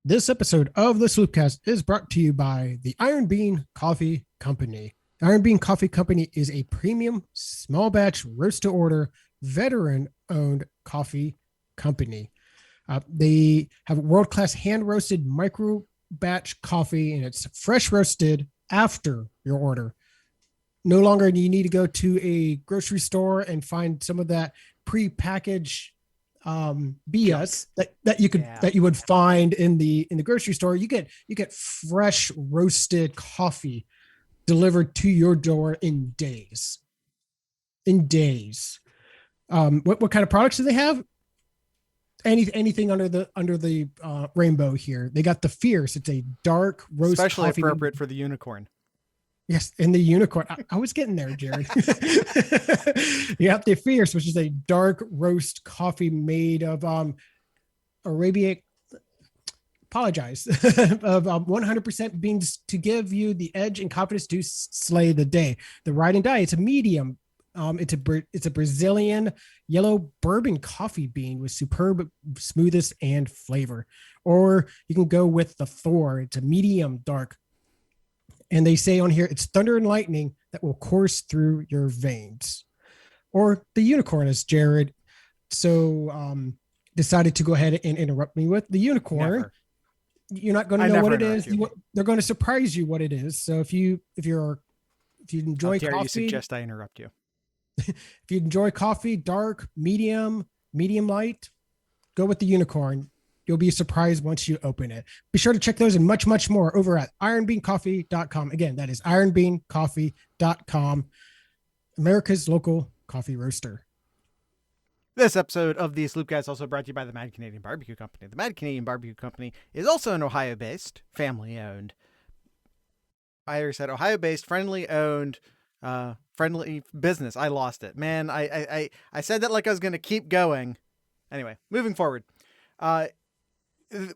This episode of the Sloopcast is brought to you by the Iron Bean Coffee Company. The Iron Bean Coffee Company is a premium, small batch, roast to order, veteran owned coffee company. They have world class hand roasted micro batch coffee, and it's fresh roasted after your order. No longer do you need to go to a grocery store and find some of that pre-packaged BS that you would find in the grocery store. You get fresh roasted coffee delivered to your door in days. What kind of products do they have? Anything under the rainbow here. They got the Fierce. It's a dark roast, especially coffee. Appropriate for the unicorn. Yes, and the unicorn. I was getting there, Jared. You have the Fierce, which is a dark roast coffee made of Arabic. Apologize of 100% beans to give you the edge and confidence to slay the day. The ride and die. It's a medium. It's a Brazilian yellow bourbon coffee bean with superb smoothness and flavor. Or you can go with the Thor. It's a medium dark. And they say on here, it's thunder and lightning that will course through your veins. Or the unicorn, as Jared decided to go ahead and interrupt me with. The unicorn. Never. You're not going to know what it is. They're going to surprise you what it is. So if you enjoy coffee, you suggest I interrupt you. If you enjoy coffee, dark, medium light, go with the unicorn. You'll be surprised once you open it. Be sure to check those and much, much more over at ironbeancoffee.com. Again, that is ironbeancoffee.com, America's local coffee roaster. This episode of the Sloopcast is also brought to you by the Mad Canadian Barbecue Company. The Mad Canadian Barbecue Company is also an Ohio-based, family-owned. I already said Ohio-based, friendly-owned, friendly business. I lost it. Man, I said that like I was going to keep going. Anyway, moving forward.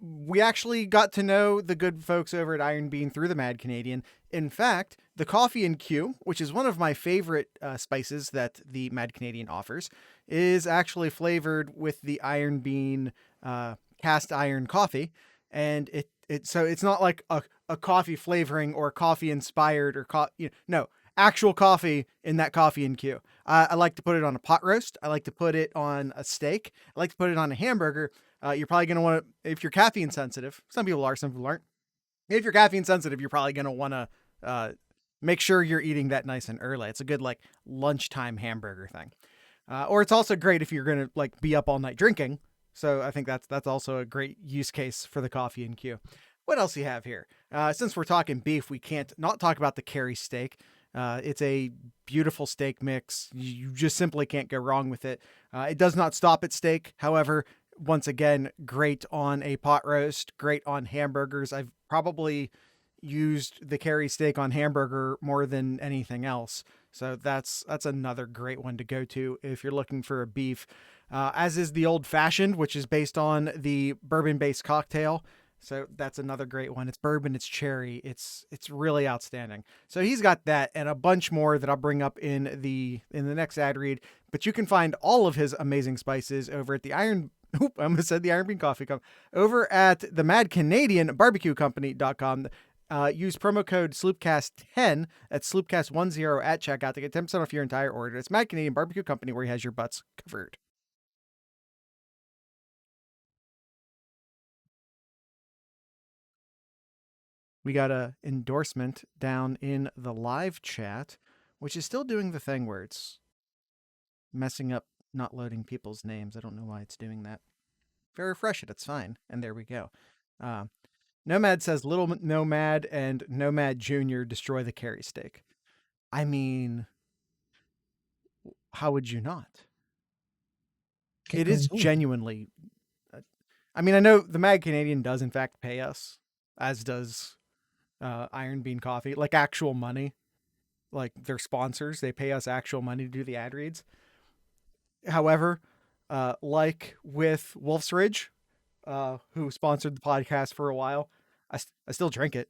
We actually got to know the good folks over at Iron Bean through the Mad Canadian. In fact, the coffee and Q, which is one of my favorite spices that the Mad Canadian offers, is actually flavored with the Iron Bean cast iron coffee. And so it's not like a coffee flavoring or coffee inspired or no, actual coffee in that coffee and Q. I like to put it on a pot roast. I like to put it on a steak. I like to put it on a hamburger. You're probably going to want to, if you're caffeine sensitive, some people are, some people aren't. If you're caffeine sensitive, you're probably going to want to make sure you're eating that nice and early. It's a good like lunchtime hamburger thing. Or it's also great if you're going to like be up all night drinking. So I think that's also a great use case for the coffee and Q. What else do you have here? Since we're talking beef, we can't not talk about the Kerry steak. It's a beautiful steak mix. You just simply can't go wrong with it. It does not stop at steak. However, once again, great on a pot roast, great on hamburgers. I've probably used the Kerry steak on hamburger more than anything else. So that's another great one to go to if you're looking for a beef, as is the Old Fashioned, which is based on the bourbon-based cocktail. So that's another great one. It's bourbon, it's cherry. It's really outstanding. So he's got that and a bunch more that I'll bring up in the next ad read. But you can find all of his amazing spices over at the Iron Bean Coffee Company over at the Mad Canadian Barbecue Company.com. Use promo code Sloopcast10 at Sloopcast10 at checkout to get 10% off your entire order. It's Mad Canadian Barbecue Company where he has your butts covered. We got a endorsement down in the live chat, which is still doing the thing where it's messing up, not loading people's names. I don't know why it's doing that. If I refresh it, it's fine. And there we go. Nomad says Little Nomad and Nomad Jr. destroy the Kerry steak. I mean, how would you not? It is genuinely. I mean, I know the Mad Canadian does in fact pay us, as does Iron Bean Coffee, like actual money. Like they're sponsors. They pay us actual money to do the ad reads. However, like with Wolf's Ridge, who sponsored the podcast for a while, I still drink it.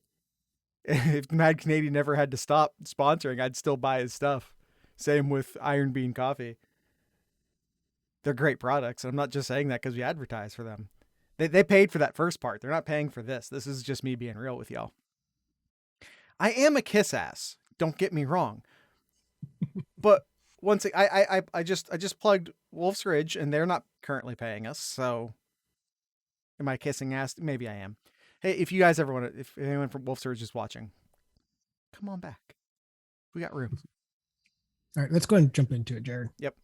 If Mad Canadian never had to stop sponsoring, I'd still buy his stuff. Same with Iron Bean Coffee. They're great products. I'm not just saying that because we advertise for them. They paid for that first part. They're not paying for this. This is just me being real with y'all. I am a kiss ass. Don't get me wrong. But once I just plugged Wolf's Ridge, and they're not currently paying us. So, am I kissing ass? Maybe I am. Hey, if you guys ever want to, if anyone from Wolf's Ridge is watching, come on back. We got room. All right, let's go ahead and jump into it, Jared. Yep.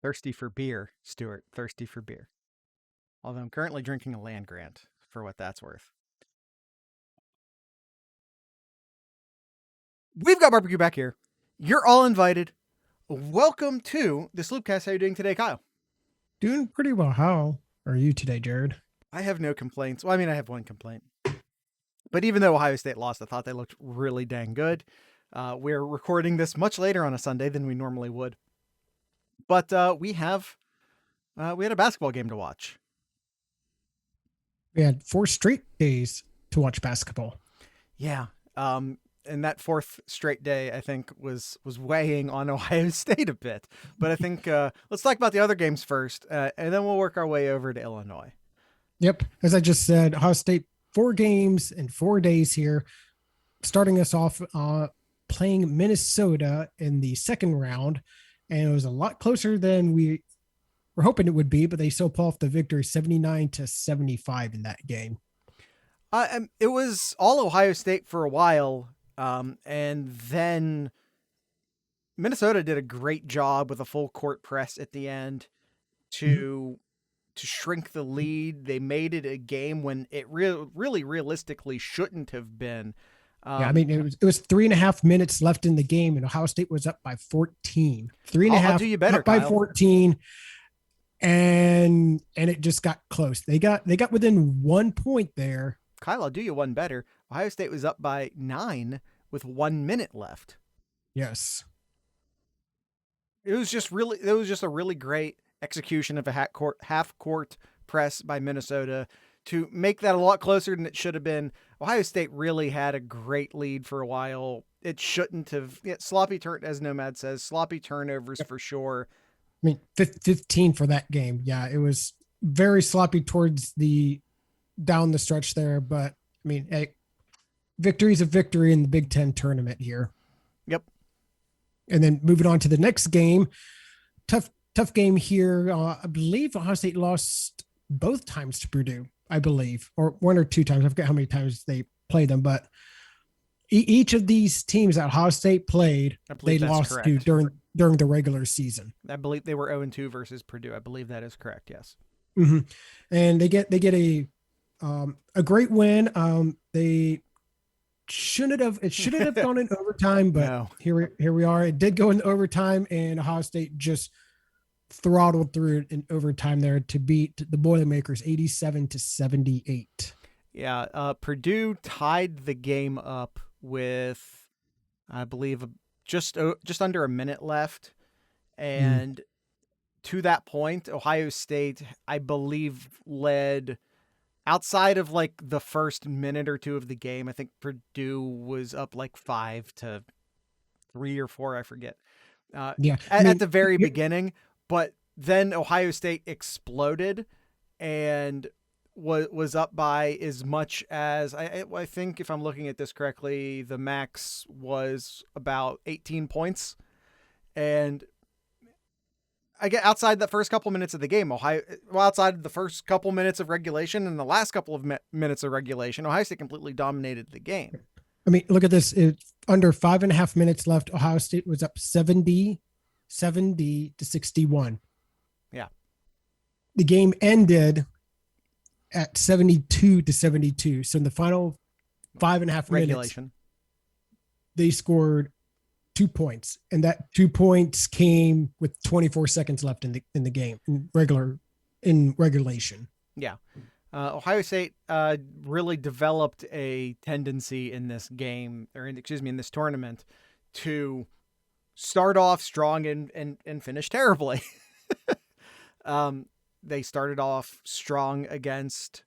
Thirsty for beer, Stuart. Thirsty for beer. Although I'm currently drinking a land grant, for what that's worth. We've got barbecue back here. You're all invited. Welcome to the Sloopcast. How are you doing today, Kyle? Doing pretty well. How are you today, Jared? I have no complaints. Well, I mean, I have one complaint. But even though Ohio State lost, I thought they looked really dang good. We're recording this much later on a Sunday than we normally would. But we had a basketball game to watch. We had 4 straight days to watch basketball. Yeah. And that 4th straight day, I think, was weighing on Ohio State a bit. But I think let's talk about the other games first, and then we'll work our way over to Illinois. Yep. As I just said, Ohio State, 4 games in 4 days here, starting us off playing Minnesota in the second round. And it was a lot closer than we were hoping it would be, but they still pull off the victory 79-75 in that game. It was all Ohio State for a while. And then Minnesota did a great job with a full court press at the end to shrink the lead. They made it a game when it really realistically shouldn't have been. Yeah, I mean, it was 3.5 minutes left in the game, and Ohio State was up by 14. 3.5 I'll do you better, up by Kyle. 14, and it just got close. They got within 1 point there. Kyle, I'll do you one better. Ohio State was up by 9 with 1 minute left. Yes. It was just a really great execution of a half court press by Minnesota to make that a lot closer than it should have been. Ohio State really had a great lead for a while. It shouldn't have. Sloppy as Nomad says, sloppy turnovers for sure. I mean, 15 for that game. Yeah, it was very sloppy towards down the stretch there, but I mean, hey, victory's a victory in the Big Ten tournament here. Yep. And then moving on to the next game, tough game here. I believe Ohio State lost both times to Purdue, I believe, or 1 or 2 times. I forget how many times they played them, but each of these teams that Ohio State played, they lost to during the regular season. I believe they were 0-2 versus Purdue. I believe that is correct. Yes. Mm-hmm. And they get a great win. They shouldn't have gone in overtime, but no. Here we are. It did go in overtime, and Ohio State just throttled through it in overtime there to beat the Boilermakers 87-78. Yeah, Purdue tied the game up with, I believe, just under a minute left, and to that point, Ohio State, I believe, led. Outside of like the first minute or 2 of the game, I think Purdue was up like 5-3 or 4. I forget. At the very beginning, but then Ohio State exploded and was up by as much as I think, if I'm looking at this correctly, the max was about 18 points. And I get outside the first couple minutes of the game, outside the first couple minutes of regulation and the last couple of minutes of regulation, Ohio State completely dominated the game. I mean, look at this. It's under 5.5 minutes left. Ohio State was up 70-61. Yeah. The game ended at 72-72. So in the final 5.5 minutes, they scored 2 points, and that 2 points came with 24 seconds left in the game in regulation. Yeah. Ohio State really developed a tendency in this game, in this tournament, to start off strong and finish terribly. They started off strong against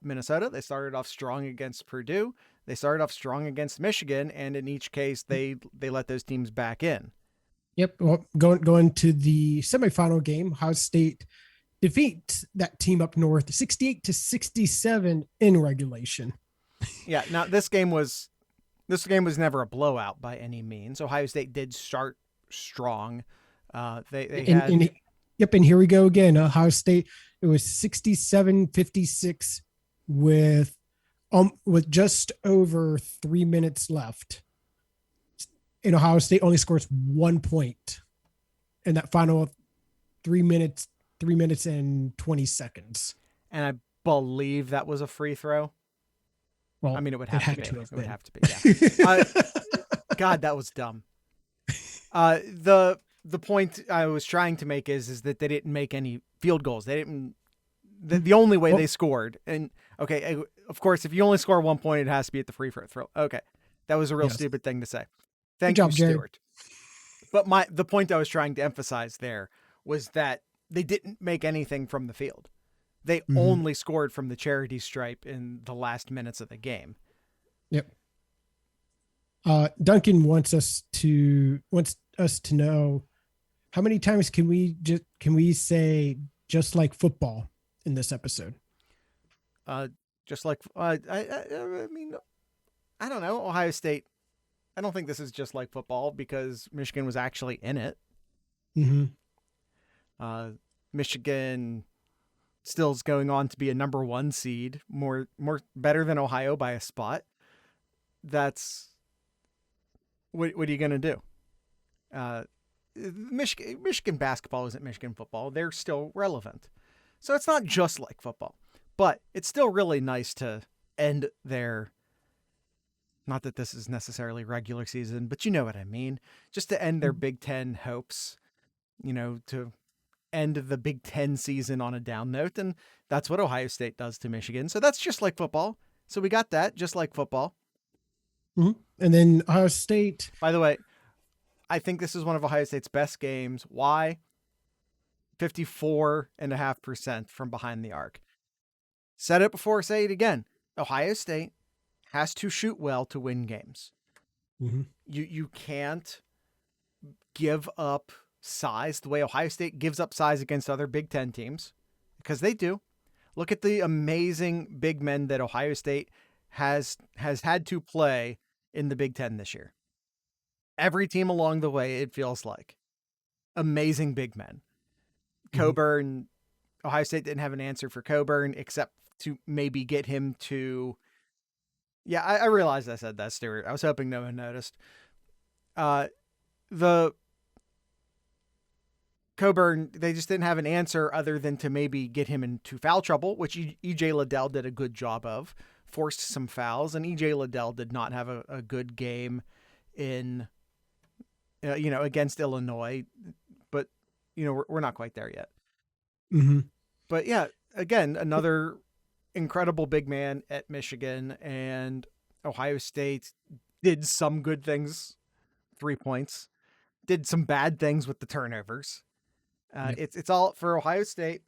Minnesota. They started off strong against Purdue. They started off strong against Michigan, and in each case, they let those teams back in. Yep. Well, going to the semifinal game, Ohio State defeats that team up north 68-67 in regulation. Yeah. Now this game was never a blowout by any means. Ohio State did start strong. They had Yep, and here we go again. Ohio State, it was 67-56 with just over 3 minutes left. And Ohio State only scores 1 point in that final 3 minutes, 3 minutes and 20 seconds. and I believe that was a free throw. Well, I mean, it would have to be. It would been. have to be. Yeah. God, that was dumb. The point I was trying to make is that they didn't make any field goals. They didn't. The only way they scored, and okay, of course, if you only score 1 point, it has to be at the free throw. Okay, that was a real stupid thing to say. Thank you, Stuart. But the point I was trying to emphasize there was that they didn't make anything from the field. They only scored from the charity stripe in the last minutes of the game. Yep. Duncan wants us to know how many times can we say just like football in this episode? Just like I mean, I don't know. Ohio State. I don't think this is just like football because Michigan was actually in it. Michigan still is going on to be a number 1 seed, more better than Ohio by a spot. That's what are you going to do? Michigan basketball isn't Michigan football. They're still relevant. So it's not just like football, but it's still really nice to end their, not that this is necessarily regular season, but you know what I mean, just to end their Big Ten hopes, to end the Big Ten season on a down note. And that's what Ohio State does to Michigan. So that's just like football. So we got that, just like football. And then Ohio State. By the way, I think this is one of Ohio State's best games. Why? 54.5% from behind the arc. Said it before, say it again. Ohio State has to shoot well to win games. You can't give up size the way Ohio State gives up size against other Big Ten teams, because they do. Look at the amazing big men that Ohio State has had to play in the Big Ten this year. Every team along the way, it feels like. Amazing big men. Coburn, Ohio State didn't have an answer for Coburn except to maybe get him to... Yeah, I realized I said that, Stuart. I was hoping no one noticed. The Coburn, they just didn't have an answer other than to maybe get him into foul trouble, which E.J. Liddell did a good job of. Forced some fouls, and E.J. Liddell did not have a good game in... against Illinois, but we're not quite there yet. But yeah, again, another incredible big man at Michigan, and Ohio State did some good things, 3 points, did some bad things with the turnovers. It's all for Ohio State.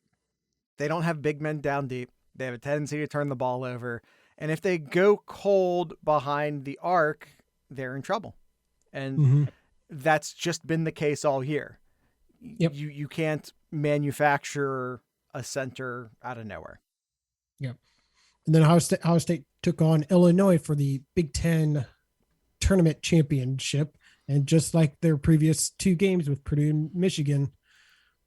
They don't have big men down deep. They have a tendency to turn the ball over, and if they go cold behind the arc, they're in trouble. And that's just been the case all year. You can't manufacture a center out of nowhere. And then Ohio State took on Illinois for the Big Ten tournament championship. And just like their previous 2 games with Purdue and Michigan,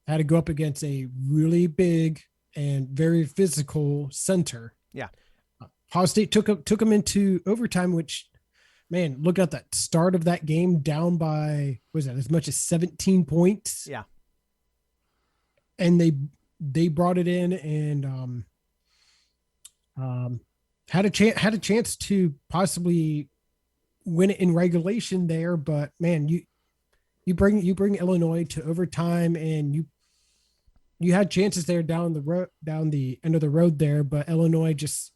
had to go up against a really big and very physical center. Yeah. Ohio State took them into overtime, which, man, look at that start of that game down by, was that as much as 17 points? Yeah. And they brought it in and had a chance to possibly win it in regulation there, but man, you bring Illinois to overtime, and you had chances there down the end of the road there, but Illinois just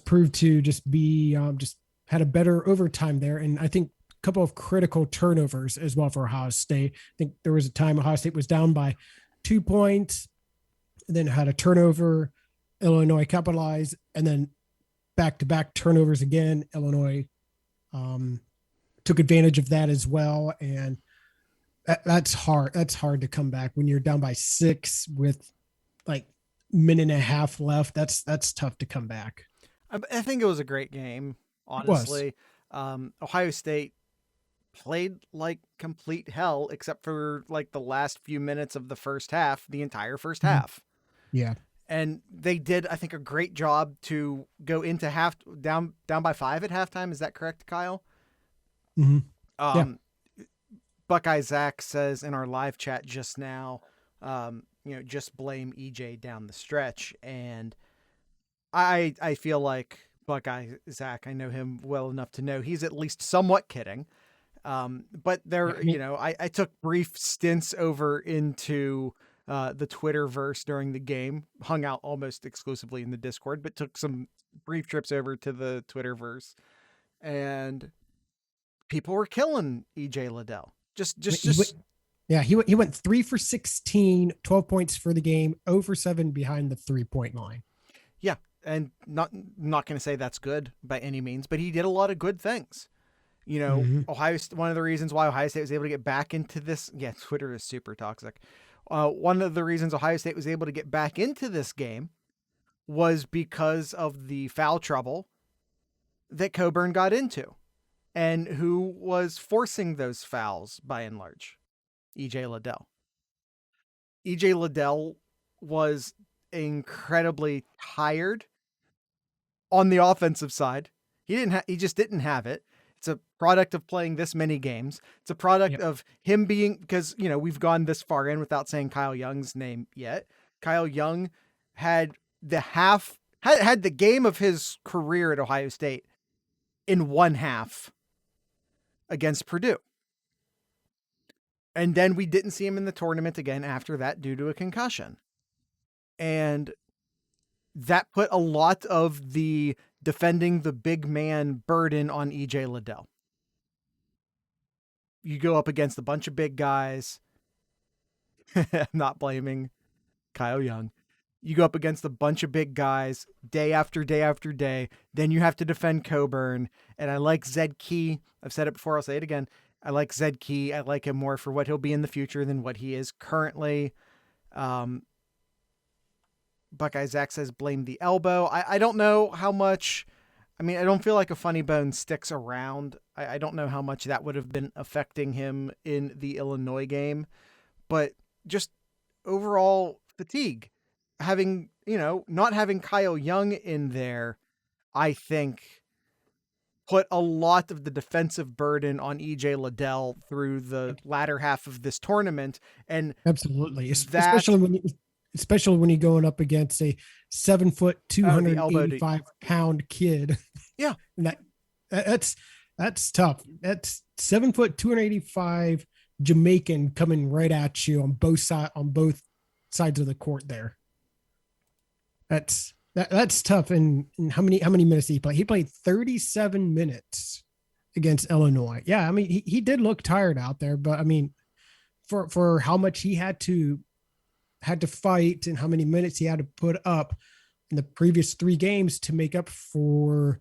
proved to just be just had a better overtime there. And I think a couple of critical turnovers as well for Ohio State. I think there was a time Ohio State was down by 2 points, and then had a turnover, Illinois capitalized, and then back-to-back turnovers again, Illinois took advantage of that as well. And that's hard. That's hard to come back when you're down by 6 with like minute and a half left. That's tough to come back. I think it was a great game, It was. honestly. Ohio State played like complete hell, except for like the last few minutes of the first half, the entire first Mhm. half. Yeah. And they did, I think, a great job to go into half down by 5 at halftime. Is that correct, Kyle? Hmm. Yeah. Um, Buckeye Zach says in our live chat just now, just blame EJ down the stretch, and I feel like Buckeye Zach, I know him well enough to know he's at least somewhat kidding. But Yeah. there, I mean, I took brief stints over into the Twitterverse during the game, hung out almost exclusively in the Discord, but took some brief trips over to the Twitterverse, and people were killing EJ Liddell. Just, I mean, just, just yeah, he went 3 for 16, 12 points for the game, 0 for 7 behind the 3-point line. yeah, and not going to say that's good by any means, but he did a lot of good things. Hmm. One of the reasons why Ohio State was able to get back into this, yeah, Twitter is super toxic. One of the reasons Ohio State was able to get back into this game was because of the foul trouble that Coburn got into and who was forcing those fouls by and large. EJ Liddell. EJ Liddell was incredibly tired on the offensive side. He just didn't have it. It's a product of playing this many games. It's a product Yep. of him being, because, we've gone this far in without saying Kyle Young's name yet. Kyle Young had had the game of his career at Ohio State in one half against Purdue. And then we didn't see him in the tournament again after that due to a concussion. And that put a lot of the defending the big man burden on EJ Liddell. You go up against a bunch of big guys. I'm not blaming Kyle Young. You go up against a bunch of big guys day after day after day. Then you have to defend Coburn. And I like Zed Key. I've said it before. I'll say it again. I like Zed Key. I like him more for what he'll be in the future than what he is currently. Um, Buckeye Zach says blame the elbow. I don't know how much. I mean, I don't feel like a funny bone sticks around. I don't know how much that would have been affecting him in the Illinois game, but just overall fatigue. Not having Kyle Young in there, I think put a lot of the defensive burden on EJ Liddell through the latter half of this tournament. And Absolutely. that, Especially when you're going up against a 7 foot, the elbow to, 285-pound kid. yeah, And that's tough. That's 7 foot, 285 Jamaican coming right at you on both sides of the court there. That's tough. And how many minutes did he play? He played 37 minutes against Illinois. Yeah, I mean he did look tired out there, but I mean for how much he had to fight and how many minutes he had to put up in the previous 3 games to make up for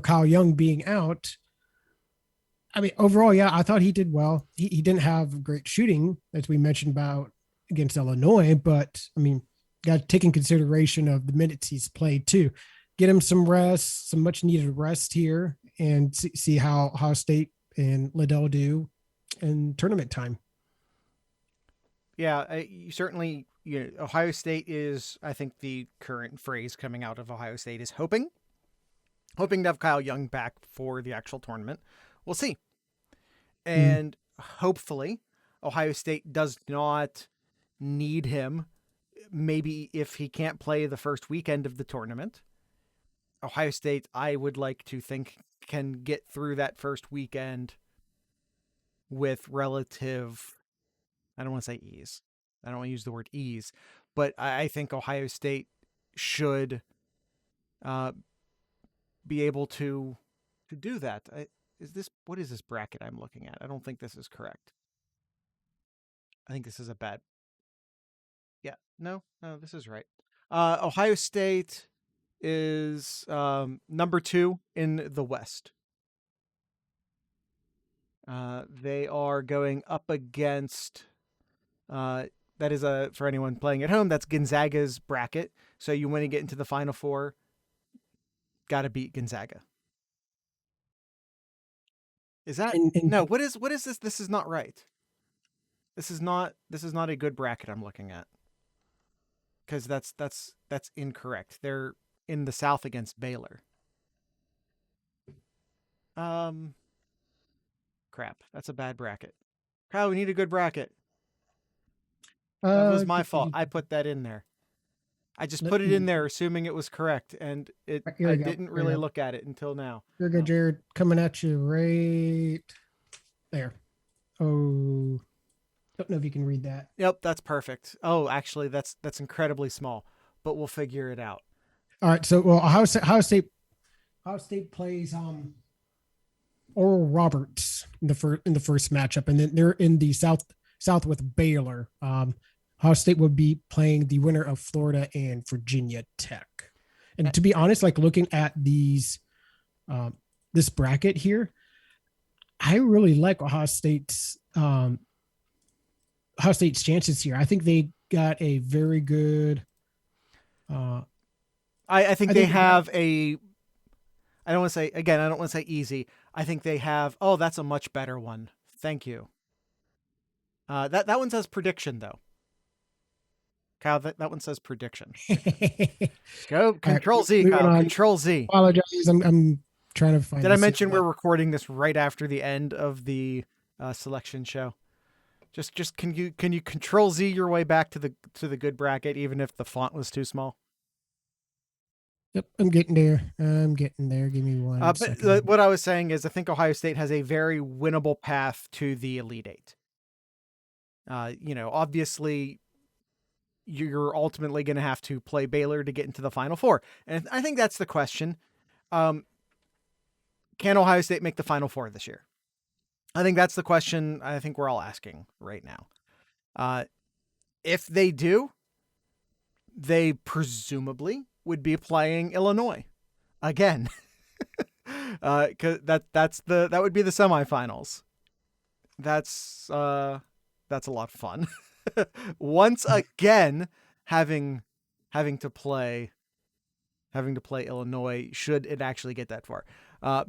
Kyle Young being out. I mean, overall, yeah, I thought he did well. He didn't have great shooting, as we mentioned about against Illinois, but I mean, got to take in consideration of the minutes he's played too. Get him some rest, some much needed rest here, and see how State and Liddell do in tournament time. yeah, you certainly, Ohio State is, I think the current phrase coming out of Ohio State is hoping to have Kyle Young back for the actual tournament. We'll see. Mm. And hopefully Ohio State does not need him. Maybe if he can't play the first weekend of the tournament, Ohio State, I would like to think, can get through that first weekend with relative, I don't want to say ease. I don't want to use the word ease, but I think Ohio State should uh, be able to do that. What is this bracket I'm looking at? I don't think this is correct. I think this is a bad. Yeah, no, this is right. Ohio State is number 2 in the West. They are going up against. That is for anyone playing at home. That's Gonzaga's bracket. So you want to get into the Final Four, got to beat Gonzaga. Is that And no? What is this? This is not right. This is not a good bracket I'm looking at. Because that's incorrect. They're in the South against Baylor. Crap. That's a bad bracket. Kyle, we need a good bracket. That was my fault. I put that in there. I just put it in there assuming it was correct, and I didn't really look at it until now. Here we go, Jared. Coming at you right there. Oh, don't know if you can read that. Yep, that's perfect. Oh, actually, that's incredibly small, but we'll figure it out. All right. So, well, Ohio State plays Oral Roberts in the first matchup, and then they're in the South with Baylor. Ohio State would be playing the winner of Florida and Virginia Tech. And to be honest, like looking at these, this bracket here, I really like Ohio State's chances here. I think they got a very good. I think they have a. I don't want to say easy. I think they have. Oh, that's a much better one. Thank you. That one says prediction though. Kyle, that one says prediction. Go Control Z, Kyle. Control Z. Apologize. I'm trying to find. Did I mention we're recording this right after the end of the selection show? Just can you Control Z your way back to the good bracket, even if the font was too small? Yep, I'm getting there. Give me one second. But what I was saying is, I think Ohio State has a very winnable path to the Elite Eight. Obviously, you're ultimately going to have to play Baylor to get into the Final Four. And I think that's the question. Can Ohio State make the Final Four this year? I think that's the question I think we're all asking right now. If they do, they presumably would be playing Illinois again. Cause that would be the semifinals. That's a lot of fun. Once again, having to play Illinois, should it actually get that far.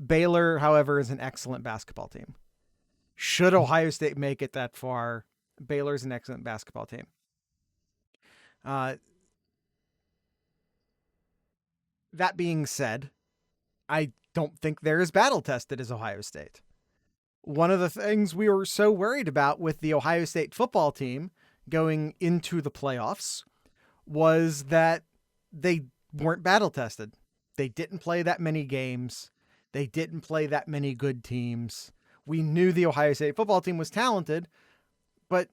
Baylor, however, is an excellent basketball team. Should Ohio State make it that far, Baylor's an excellent basketball team. That being said, I don't think they're as battle tested as Ohio State. One of the things we were so worried about with the Ohio State football team going into the playoffs was that they weren't battle tested. They didn't play that many games. They didn't play that many good teams. We knew the Ohio State football team was talented, but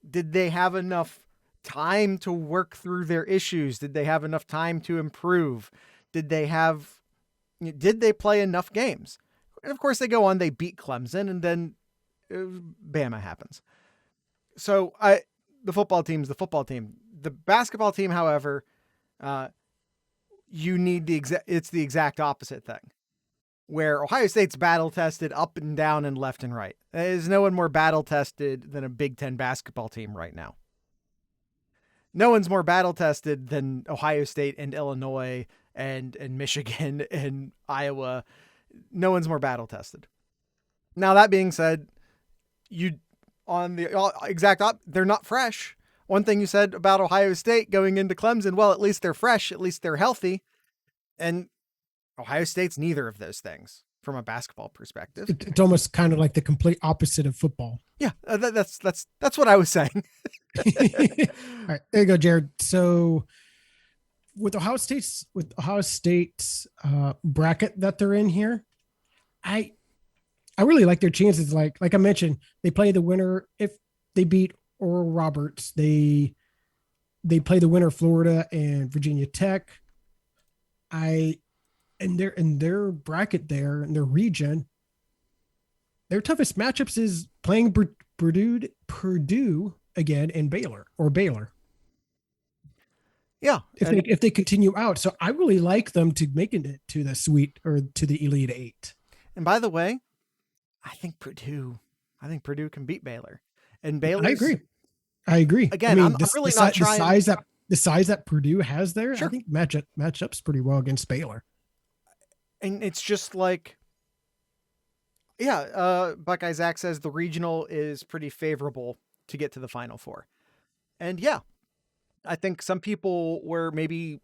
did they have enough time to work through their issues? Did they have enough time to improve? Did they play enough games? And of course they go on, they beat Clemson, and then Bama happens. So the football team's the football team. The basketball team, however, you need it's the exact opposite thing. Where Ohio State's battle tested up and down and left and right. There's no one more battle tested than a Big Ten basketball team right now. No one's more battle tested than Ohio State and Illinois and Michigan and Iowa. No one's more battle tested. Now, that being said, they're not fresh. One thing you said about Ohio State going into Clemson, well, at least they're fresh, at least they're healthy. And Ohio State's neither of those things from a basketball perspective. It's almost kind of like the complete opposite of football. Yeah, that's what I was saying. All right, there you go, Jared. So with Ohio State's bracket that they're in here, I really like their chances. Like I mentioned, they play the winner. If they beat Oral Roberts, they play the winner, Florida and Virginia Tech. In their bracket there in their region, their toughest matchups is playing Purdue again and Baylor. Yeah, if they continue out. So I really like them to make it to the Sweet or to the Elite Eight. And by the way, I think Purdue can beat Baylor. And I Baylor's, agree. I agree. I again, mean, I'm really not trying. the size that Purdue has there, I Sure. think matchups pretty well against Baylor. And it's just like, yeah, Buckeye Zach says the regional is pretty favorable to get to the Final Four. And yeah, I think some people were maybe,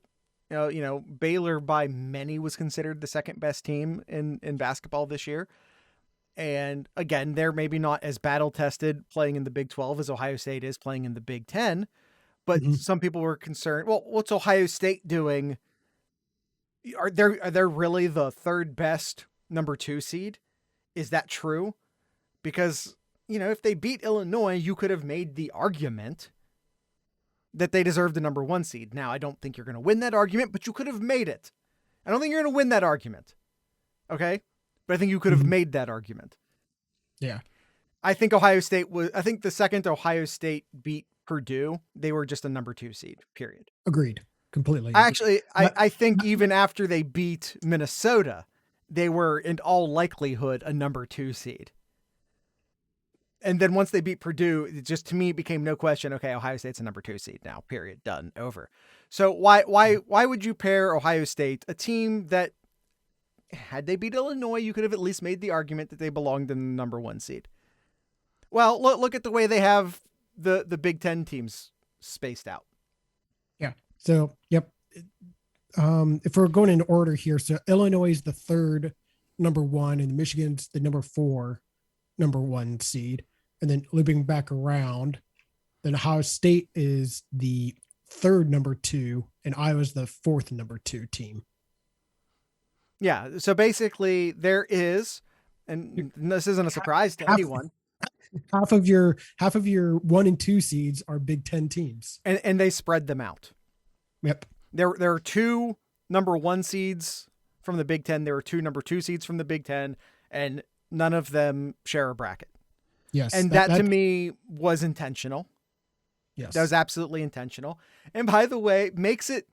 Baylor by many was considered the second best team in basketball this year. And again, they're maybe not as battle tested playing in the Big 12 as Ohio State is playing in the Big 10. But some people were concerned, well, what's Ohio State doing? Are they really the third best number 2 seed? Is that true? Because, if they beat Illinois, you could have made the argument that they deserve the number 1 seed. Now, I don't think you're going to win that argument, but you could have made it. I don't think you're going to win that argument. Okay? But I think you could have made that argument. Yeah. I think the second Ohio State beat Purdue, they were just a number 2 seed, period. Agreed. Completely. Actually, I think even after they beat Minnesota, they were in all likelihood a number 2 seed. And then once they beat Purdue, it just, to me, it became no question. Okay, Ohio State's a number 2 seed now, period, done, over. So why would you pair Ohio State, a team that had they beat Illinois, you could have at least made the argument that they belonged in the number 1 seed. Well, look at the way they have the Big Ten teams spaced out. Yeah. So, yep. If we're going in order here, so Illinois is the third number 1, and Michigan's the number 4 number 1 seed. And then looping back around, then Ohio State is the third number 2, and Iowa's the fourth number 2 team. Yeah. So basically, there is, and this isn't a surprise to anyone. Half of your 1 and 2 seeds are Big Ten teams, and they spread them out. Yep. There are 2 number 1 seeds from the Big Ten. There are 2 number 2 seeds from the Big Ten, and none of them share a bracket. Yes. And that to me was intentional. Yes. That was absolutely intentional. And by the way, makes it,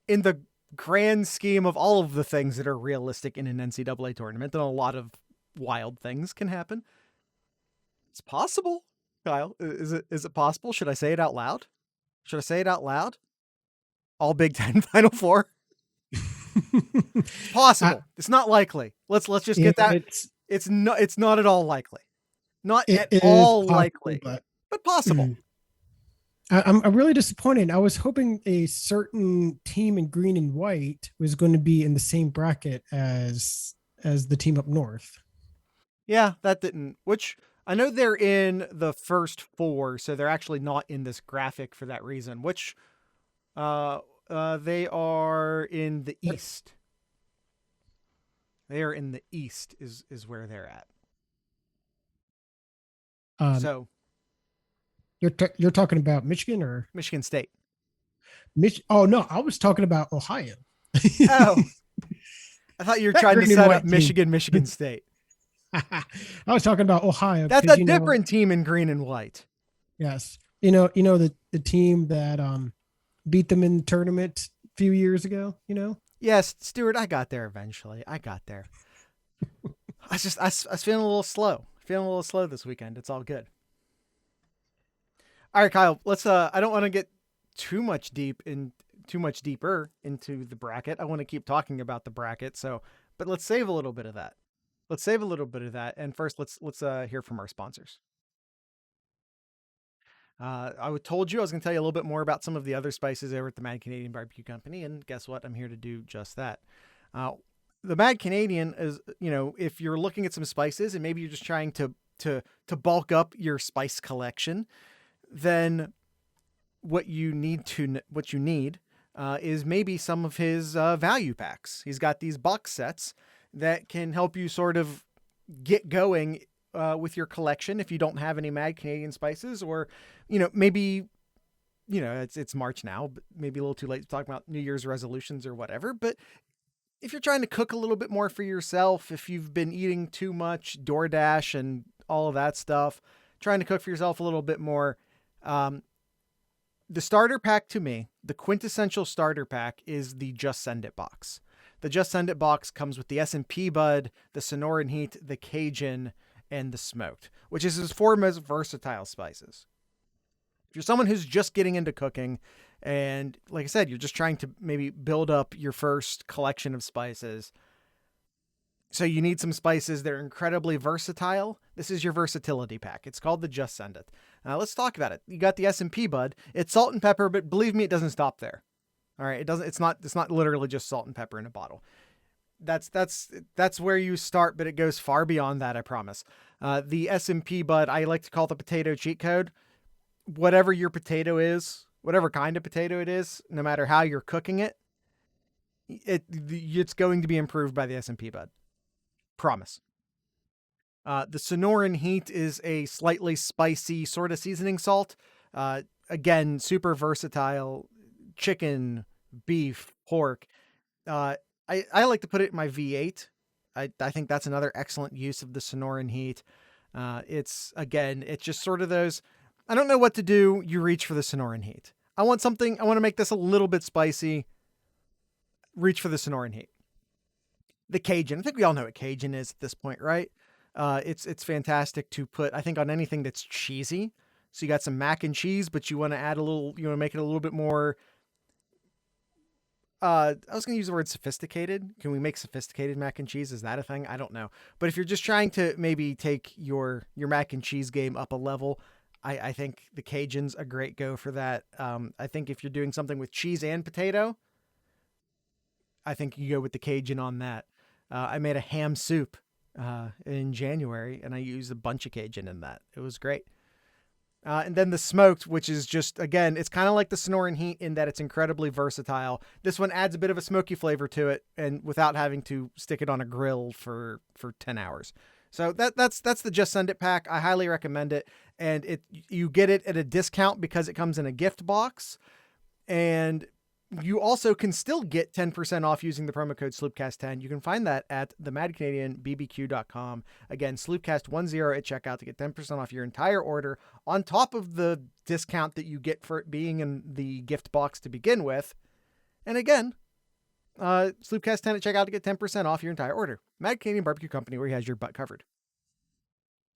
in the grand scheme of all of the things that are realistic in an NCAA tournament, and a lot of wild things can happen. It's possible. Kyle, is it possible? Should I say it out loud? All Big Ten Final Four. It's possible. It's not likely. Let's just get that. It's not at all likely. Not at all likely, but possible. I'm really disappointed. I was hoping a certain team in green and white was going to be in the same bracket as the team up north. Yeah, that didn't. Which I know they're in the first 4, so they're actually not in this graphic for that reason. Which, they are in the East. They are in the East is where they're at. So you're talking about Michigan or Michigan State? Oh no, I was talking about Ohio. Oh, I thought you were trying to set up Michigan State. I was talking about Ohio. That's a different team in green and white. Yes, the team that beat them in the tournament a few years ago. Yes, Stuart, I got there eventually. I got there. I was feeling a little slow. This weekend. It's all good. All right, Kyle, let's I don't want to get too much deeper into the bracket. I want to keep talking about the bracket. But let's save a little bit of that. And first let's hear from our sponsors. I told you I was going to tell you a little bit more about some of the other spices over at the Mad Canadian Barbecue Company, and guess what? I'm here to do just that. The Mad Canadian is, if you're looking at some spices and maybe you're just trying to bulk up your spice collection, then what you need is maybe some of his value packs. He's got these box sets that can help you sort of get going with your collection if you don't have any Mad Canadian spices, or maybe it's March now, but maybe a little too late to talk about New Year's resolutions or whatever. But if you're trying to cook a little bit more for yourself, if you've been eating too much DoorDash and all of that stuff, trying to cook for yourself a little bit more, the starter pack, to me, the quintessential starter pack, is the Just Send It box. The Just Send It box comes with the S&P Bud, the Sonoran Heat, the Cajun, and the smoked, which is his four most versatile spices. If you're someone who's just getting into cooking and, like I said, you're just trying to maybe build up your first collection of spices, so you need some spices that are incredibly versatile, this is your Versatility Pack. It's called the Just Send It. Let's talk about it. You got the S&P bud. It's salt and pepper, but believe me, it doesn't stop there. All right, it doesn't. It's not literally just salt and pepper in a bottle. That's where you start, but it goes far beyond that, I promise. The S&P bud, I like to call the potato cheat code. Whatever your potato is, whatever kind of potato it is, no matter how you're cooking it, it's going to be improved by the S&P bud. Promise. The Sonoran Heat is a slightly spicy sort of seasoning salt. Again, super versatile. Chicken, beef, pork. I like to put it in my V8. I think that's another excellent use of the Sonoran Heat. It's just sort of those, I don't know what to do. You reach for the Sonoran Heat. I want to make this a little bit spicy. Reach for the Sonoran Heat. The Cajun. I think we all know what Cajun is at this point, right? It's fantastic to put, I think, on anything that's cheesy. So you got some mac and cheese, but you want to add a little, you want to make it a little bit more, I was going to use the word sophisticated. Can we make sophisticated mac and cheese? Is that a thing? I don't know. But if you're just trying to maybe take your mac and cheese game up a level, I think the Cajun's a great go for that. I think if you're doing something with cheese and potato, I think you go with the Cajun on that. I made a ham soup in January, and I used a bunch of Cajun in that. It was great. And then the smoked, which is just, again, it's kind of like the Sonoran Heat in that it's incredibly versatile. This one adds a bit of a smoky flavor to it, and without having to stick it on a grill for 10 hours. So that's the Just Send It pack. I highly recommend it. And you get it at a discount because it comes in a gift box. And you also can still get 10% off using the promo code SloopCast10. You can find that at themadcanadianbbq.com. Again, SloopCast10 at checkout to get 10% off your entire order on top of the discount that you get for it being in the gift box to begin with. And again, SloopCast10 at checkout to get 10% off your entire order. Mad Canadian Barbecue Company, where he has your butt covered.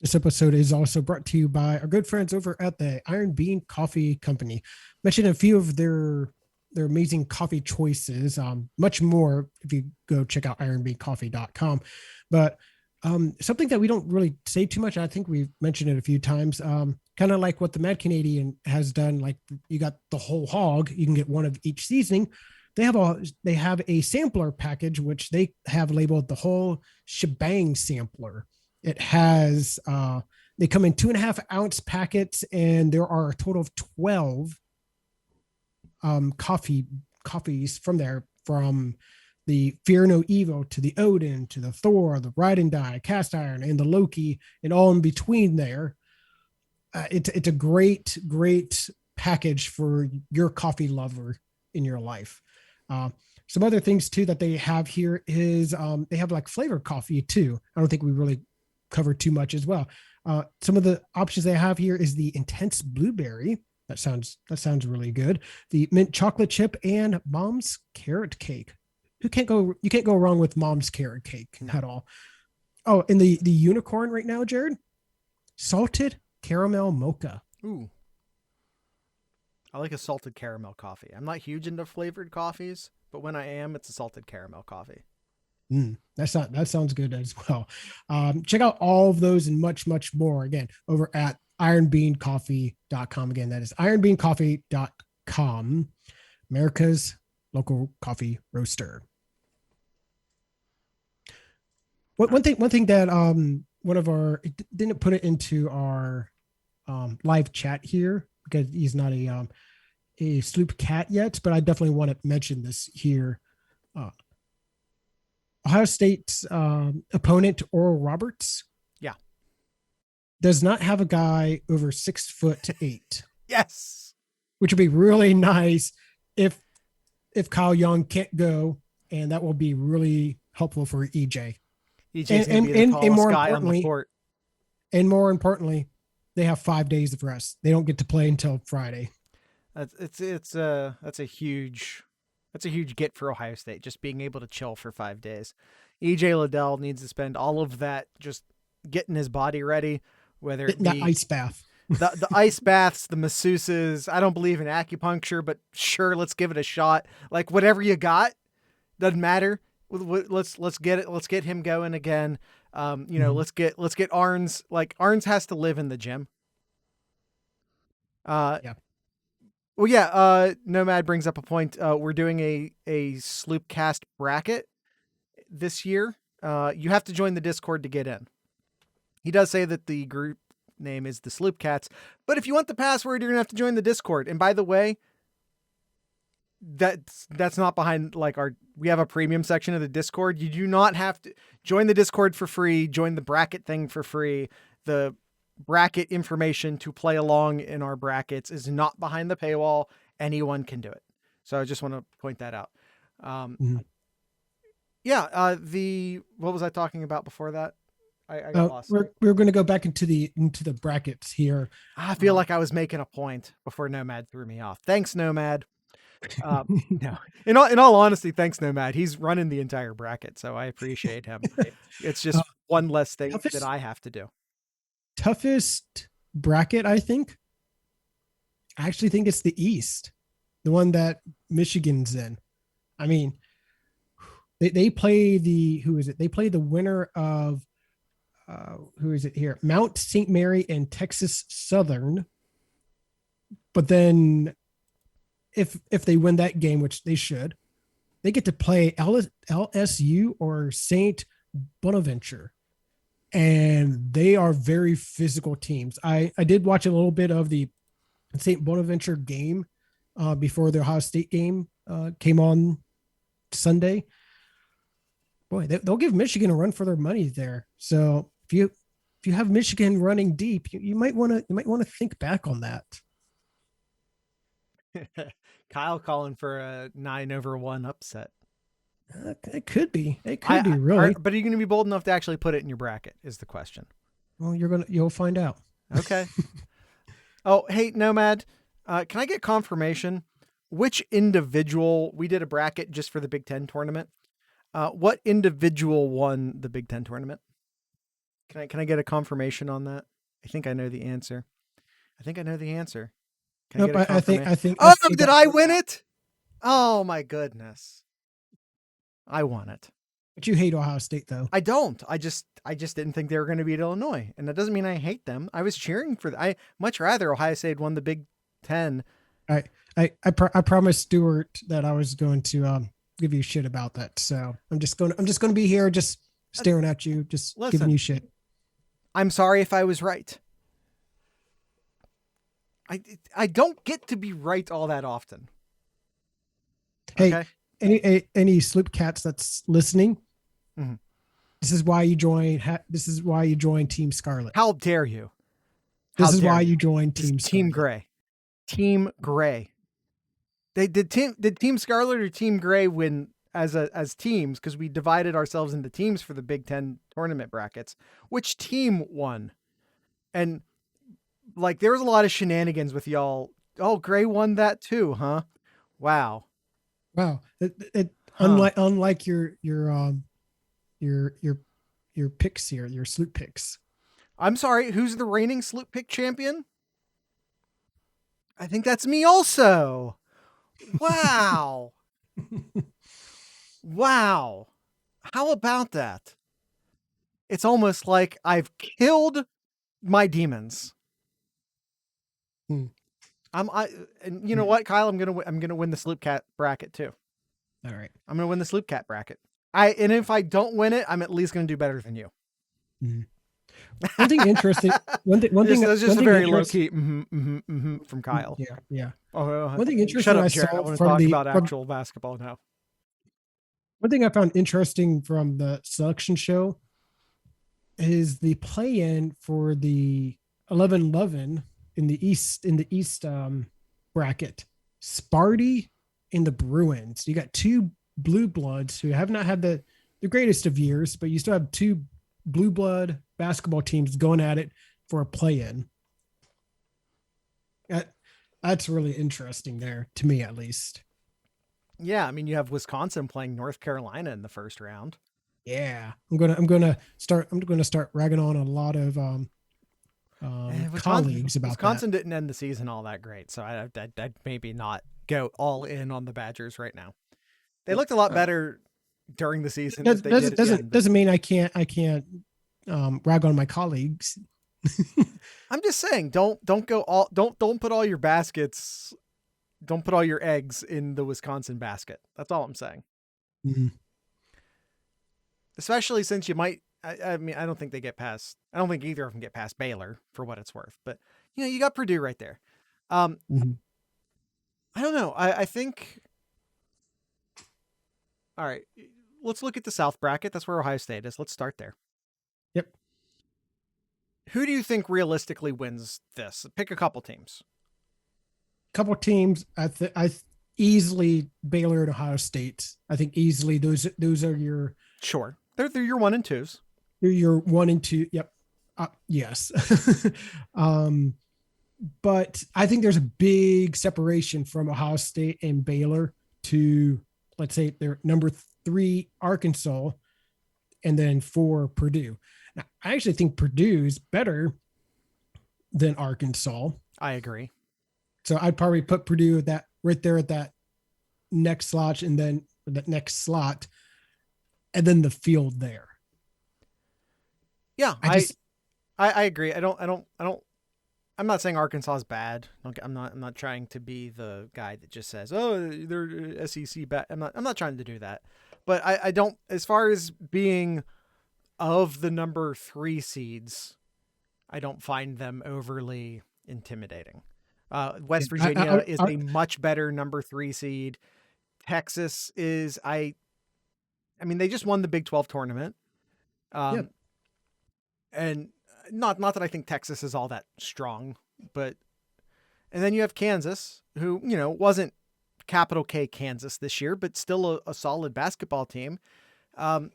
This episode is also brought to you by our good friends over at the Iron Bean Coffee Company. Mentioned a few of their amazing coffee choices, much more if you go check out ironbeancoffee.com. But something that we don't really say too much, I think we've mentioned it a few times, kind of like what the Mad Canadian has done. Like you got the whole hog, you can get one of each seasoning. They have a sampler package, which they have labeled the whole shebang sampler. It has, they come in 2.5 ounce packets, and there are a total of 12 coffees from there, from the Fear No Evil to the Odin to the Thor, the Ride and Die, Cast Iron, and the Loki, and all in between there. It's a great package for your coffee lover in your life. Some other things too that they have here is they have like flavored coffee too. I don't think we really cover too much as well. Some of the options they have here is the Intense Blueberry. That sounds really good. The mint chocolate chip and Mom's carrot cake. You can't go wrong with Mom's carrot cake at all. Oh, and the unicorn right now, Jared, salted caramel mocha. Ooh. I like a salted caramel coffee. I'm not huge into flavored coffees, but when I am, it's a salted caramel coffee. That sounds good as well. Check out all of those and much, much more again over at ironbeancoffee.com. Again, that is ironbeancoffee.com, America's local coffee roaster. One thing that it didn't put it into our live chat here because he's not a Sloop cat yet, but I definitely want to mention this here. Ohio State's opponent, Oral Roberts, does not have a guy over 6'8". Yes, which would be really nice if Kyle Young can't go, and that will be really helpful for EJ. EJ's gonna be the tallest guy on the court. And more importantly, they have 5 days of rest. They don't get to play until Friday. That's a huge get for Ohio State, just being able to chill for 5 days. EJ Liddell needs to spend all of that just getting his body ready, whether it That be ice bath. the ice baths, the masseuses. I don't believe in acupuncture, but sure, let's give it a shot. Like whatever you got, doesn't matter. Let's get it. Let's get him going again. Let's get Arns. Like Arns has to live in the gym. Yeah. Well, yeah. Nomad brings up a point. We're doing a Sloopcast bracket this year. You have to join the Discord to get in. He does say that the group name is the Sloopcats, but if you want the password, you're gonna have to join the Discord. And by the way, that's not behind we have a premium section of the Discord. You do not have to join the Discord for free. Join the bracket thing for free. The bracket information to play along in our brackets is not behind the paywall. Anyone can do it. So I just want to point that out. What was I talking about before that? I got lost. We're going to go back into the brackets here. I feel like I was making a point before Nomad threw me off. Thanks, Nomad. No, in all honesty, thanks, Nomad. He's running the entire bracket, so I appreciate him. It's just one less thing that I have to do. Toughest bracket, I think. I actually think it's the East, the one that Michigan's in. I mean, they play They play the winner of who is it here? Mount St. Mary and Texas Southern. But then if they win that game, which they should, they get to play LSU or St. Bonaventure. And they are very physical teams. I did watch a little bit of the St. Bonaventure game before the Ohio State game came on Sunday. Boy, they'll give Michigan a run for their money there. So if you have Michigan running deep, you might want to think back on that. Kyle calling for a 9-1 upset. It could be. It could be really. But are you going to be bold enough to actually put it in your bracket? Is the question. Well, you'll find out. Okay. Oh, hey, Nomad, can I get confirmation? Which individual, we did a bracket just for the Big Ten tournament. What individual won the Big Ten tournament? Can I get a confirmation on that? I think I know the answer. Can I get a confirmation? I think. Oh, did I win it? Oh my goodness. I won it. But you hate Ohio State though. I don't. I just didn't think they were going to beat Illinois. And that doesn't mean I hate them. I was cheering for I much rather Ohio State won the Big Ten. I promised Stuart that I was going to give you shit about that. So I'm just going to be here just staring at you, just giving you shit. I'm sorry if I was right. I don't get to be right all that often. Hey, okay? any Sloop Cats that's listening, mm-hmm. This is why you join. This is why you join Team Scarlet. How dare you? This is why you join Team Scarlet. Team Gray. Team Gray. Did Team Scarlet or Team Gray win as teams? Because we divided ourselves into teams for the Big Ten tournament brackets. Which team won? And there was a lot of shenanigans with y'all. Oh, Gray won that too, huh? Wow. Unlike your picks here, your Sloop picks. I'm sorry, who's the reigning Sloop pick champion? I think that's me also. Wow. Wow. How about that? It's almost like I've killed my demons. And you know what, Kyle? I'm gonna win the Sloop Cat bracket too. All right. I'm gonna win the Sloop Cat bracket. And if I don't win it, I'm at least gonna do better than you. One thing interesting. One thing. That's just a very low key from Kyle. Yeah. One thing interesting. Shut up, I Jared. saw I want to talk about actual basketball now. One thing I found interesting from the selection show is the play-in for the 11-11 in the East bracket. Sparty and the Bruins. You got two blue bloods who have not had the greatest of years, but you still have two blue blood basketball teams going at it for a play-in. That's really interesting there, to me at least. Yeah, I mean, you have Wisconsin playing North Carolina in the first round. Yeah, I'm gonna start ragging on a lot of colleagues about that. Wisconsin didn't end the season all that great, so I'd maybe not go all in on the Badgers right now. They looked a lot Uh, better during the season does, as they did doesn't at the doesn't end, but doesn't mean I can't rag on my colleagues. I'm just saying, don't go all don't put all your baskets, don't put all your eggs in the Wisconsin basket. That's all I'm saying. Mhm. Especially since you might. I mean, I don't think they get past. I don't think either of them get past Baylor for what it's worth. But you got Purdue right there. Um, Mhm. I don't know. I think. All right, let's look at the South bracket. That's where Ohio State is. Let's start there. Yep. Who do you think realistically wins this? Pick a couple teams. Couple teams. I easily Baylor and Ohio State. I think easily those are your Sure, they're your one and twos. your one and two. Yep. Yes. um, but I think there's a big separation from Ohio State and Baylor to, let's say, they're number three Arkansas, and then four Purdue. Now, I actually think Purdue is better than Arkansas, I agree. so I'd probably put Purdue at that right there at that next slot, and then that next slot, and then the field there. Yeah, I just I agree. I'm not saying Arkansas is bad. I'm not trying to be the guy that just says, "Oh, they're SEC bad." I'm not trying to do that. But I don't, as far as being of the number 3 seeds, I don't find them overly intimidating. yeah, West Virginia is a much better number 3 seed. Texas is I mean, they just won the Big 12 tournament. yeah. Um, and not that I think Texas is all that strong, but and then you have Kansas, who, wasn't capital K Kansas this year, but still a solid basketball team. Um,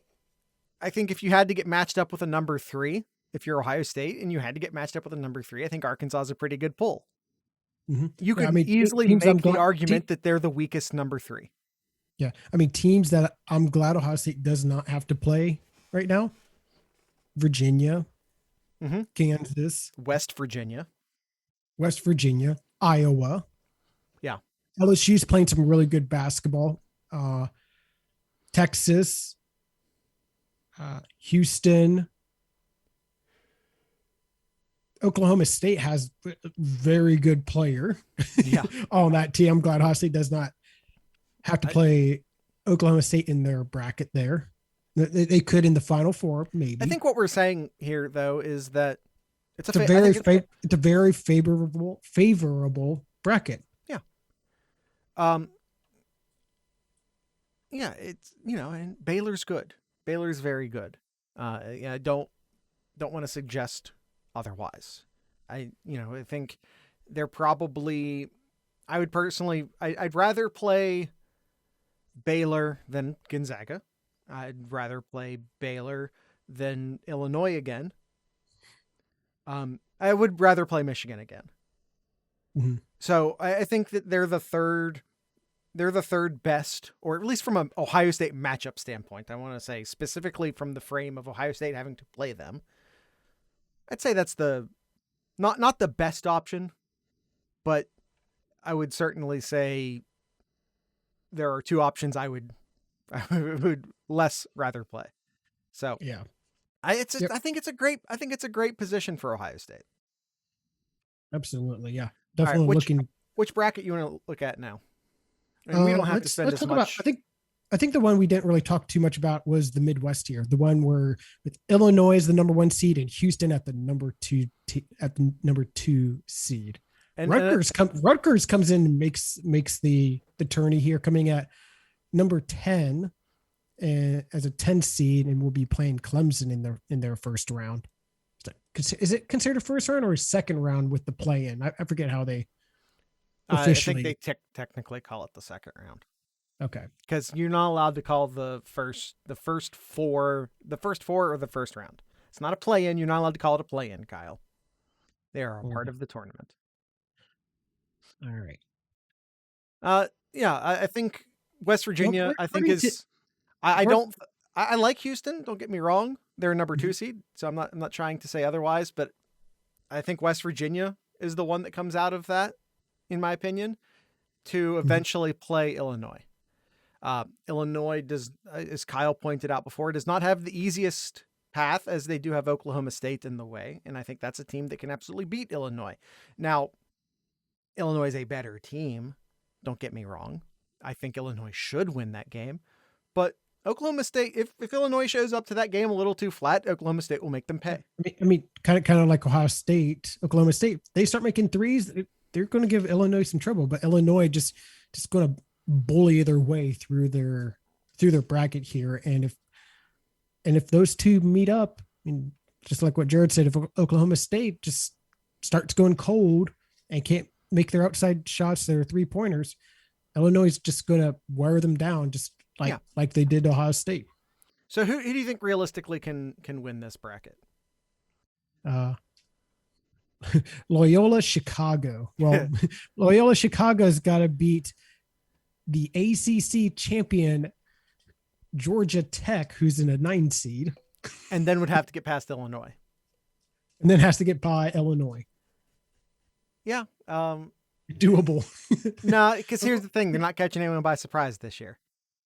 I think if you had to get matched up with a number 3, if you're Ohio State and you had to get matched up with a number 3, I think Arkansas is a pretty good pull. You Yeah, I could mean, easily teams I'm make the glad. argument that they're the weakest number 3. Yeah, I mean, teams that I'm glad Ohio State does not have to play right now: Virginia, Mm-hmm. Kansas, West Virginia. West Virginia, Iowa. Yeah. LSU's playing some really good basketball. Uh, Texas, Houston, Oklahoma State has a very good player Yeah. on that team. I'm glad Ohio State does not have to I, play Oklahoma State in their bracket there. They could in the Final Four, I maybe. think what we're saying here, though, is that It's a very favorable bracket. yeah. Um, yeah, it's, and Baylor's good. Baylor's very good. Yeah, don't want to suggest otherwise. I think they're probably. I would personally. I'd rather play Baylor than Gonzaga. I'd rather play Baylor than Illinois again. I would rather play Michigan again. Mm-hmm. So I think that they're the third. They're the third best, or at least from an Ohio State matchup standpoint. I want to say specifically from the frame of Ohio State having to play them. I'd say that's the not the best option, but I would certainly say there are two options I would I would less rather play. So Yeah. Yep. I think it's a great position for Ohio State. Absolutely. Yeah. All right, Definitely looking. which bracket you want to look at now? And we don't have to spend Let's as talk about. much. I think the one we didn't really talk too much about was the Midwest here. The one where with Illinois as the number one seed and Houston at the number two seed. And Rutgers comes in and makes the tourney here, coming at number 10 as a 10 seed, and will be playing Clemson in their first round. Is it considered a first round or a second round with the play in? I forget how they officially. I think they technically call it the second round. Okay. Because you're not allowed to call the first four or the first round. It's not a play-in. You're not allowed to call it a play-in, Kyle. They are a part of the tournament. All right. Yeah, I think West Virginia. Well, I think is. I don't. I like Houston. Don't get me wrong. They're a number 2 seed. So I'm not trying to say otherwise, but I think West Virginia is the one that comes out of that, in my opinion, to eventually play Illinois. Illinois does, as Kyle pointed out before, does not have the easiest path, as they do have Oklahoma State in the way. And I think that's a team that can absolutely beat Illinois. Now, Illinois is a better team. Don't get me wrong. I think Illinois should win that game. But Oklahoma State, if Illinois shows up to that game a little too flat, Oklahoma State will make them pay. I mean, kind of like Ohio State, Oklahoma State. They start making threes, they're going to give Illinois some trouble. But Illinois just going to bully their way through their bracket here. And if those two meet up, I mean, just like what Jared said, if Oklahoma State just starts going cold and can't make their outside shots, their 3-pointers, Illinois is just going to wear them down, just like they did Ohio State. So who do you think realistically can win this bracket? Loyola Chicago. Well, Loyola Chicago's got to beat the ACC champion Georgia Tech, who's in a 9 seed, and then would have to get past Illinois, and then has to get by Illinois. Yeah, doable. No, because here's the thing: they're not catching anyone by surprise this year.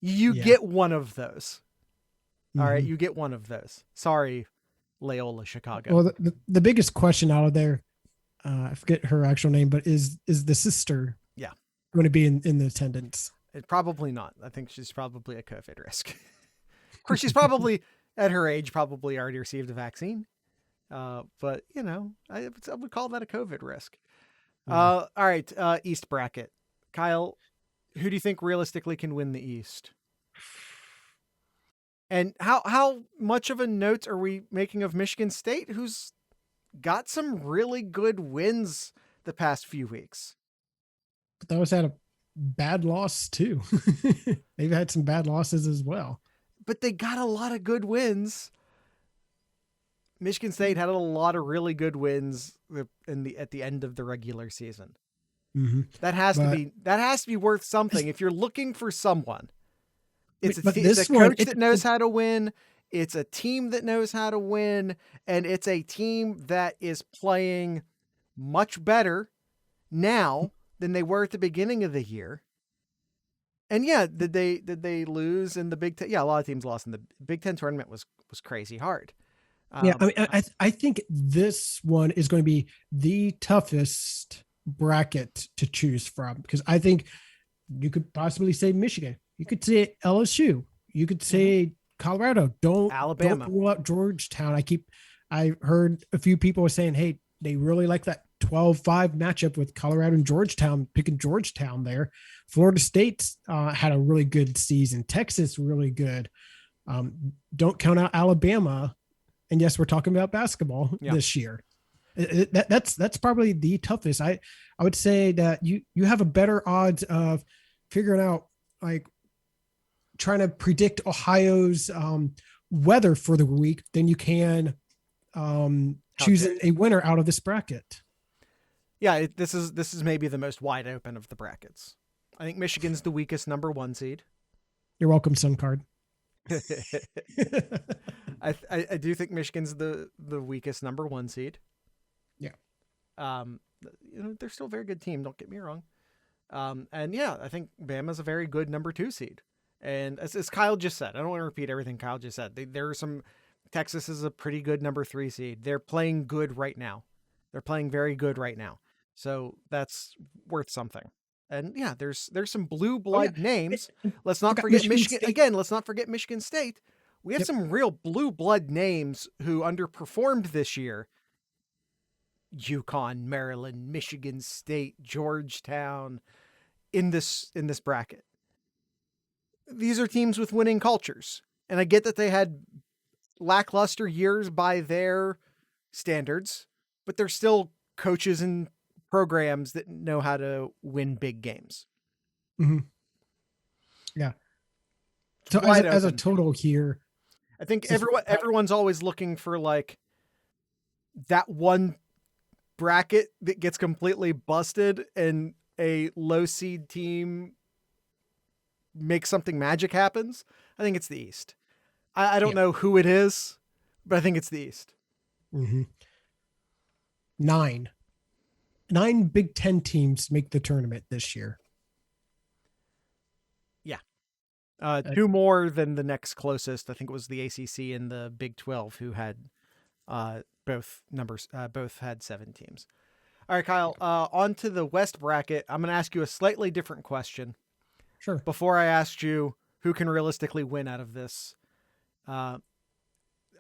You get one of those. All right, you get one of those. Sorry, Loyola Chicago. Well, the biggest question out of there, I forget her actual name, but is the sister going to be in the attendance? Probably not. I think she's probably a COVID risk. Of course, she's probably at her age probably already received a vaccine. But you know, I would call that a COVID risk. All right, East bracket. Kyle, who do you think realistically can win the East? And how much of a note are we making of Michigan State, who's got some really good wins the past few weeks? But they always had a bad loss too. They've had some bad losses as well. But they got a lot of good wins. Michigan State had a lot of really good wins at the end of the regular season. That has to be worth something. If you're looking for someone, it's a coach that knows how to win. It's a team that knows how to win, and it's a team that is playing much better now than they were at the beginning of the year. And yeah, did they lose in the Big Ten? Yeah, a lot of teams lost in the Big Ten tournament. Was crazy hard. Yeah, I mean, I think this one is going to be the toughest bracket to choose from, because I think you could possibly say Michigan, you could say LSU, you could say Colorado. Alabama. Don't rule out Georgetown. I heard a few people were saying, hey, they really like that 12-5 matchup with Colorado and Georgetown, picking Georgetown there. Florida State had a really good season. Texas really good. Don't count out Alabama. And yes, we're talking about basketball this year. That's probably the toughest. I would say that you have a better odds of figuring out, like, trying to predict Ohio's weather for the week than you can choosing a winner out of this bracket. Yeah, this is maybe the most wide open of the brackets. I think Michigan's the weakest number 1 seed. You're welcome, Sun Card. I do think Michigan's the weakest number 1 seed. Yeah. They're still a very good team. Don't get me wrong. And yeah, I think Bama's a very good number 2 seed. And as Kyle just said, I don't want to repeat everything Kyle just said. There are some. Texas is a pretty good number 3 seed. They're playing good right now. They're playing very good right now. So that's worth something. And yeah, there's some blue blood names. Let's not forget Michigan State. Again, let's not forget Michigan State. We have some real blue blood names who underperformed this year. UConn, Maryland, Michigan State, Georgetown in this bracket. These are teams with winning cultures. And I get that they had lackluster years by their standards, but they're still coaches and programs that know how to win big games. Yeah. So as a total here, I think everyone's always looking for like that one bracket that gets completely busted and a low seed team makes something magic happens. I think it's the East. I don't Yeah. know who it is, but I think it's the East. Mm-hmm. Nine Big Ten teams make the tournament this year. Yeah. Uh, Two more than the next closest. I think it was the ACC and the Big 12 who had both had 7 teams. All right, Kyle, on to the West bracket. I'm going to ask you a slightly different question. Sure. Before I asked you who can realistically win out of this, uh,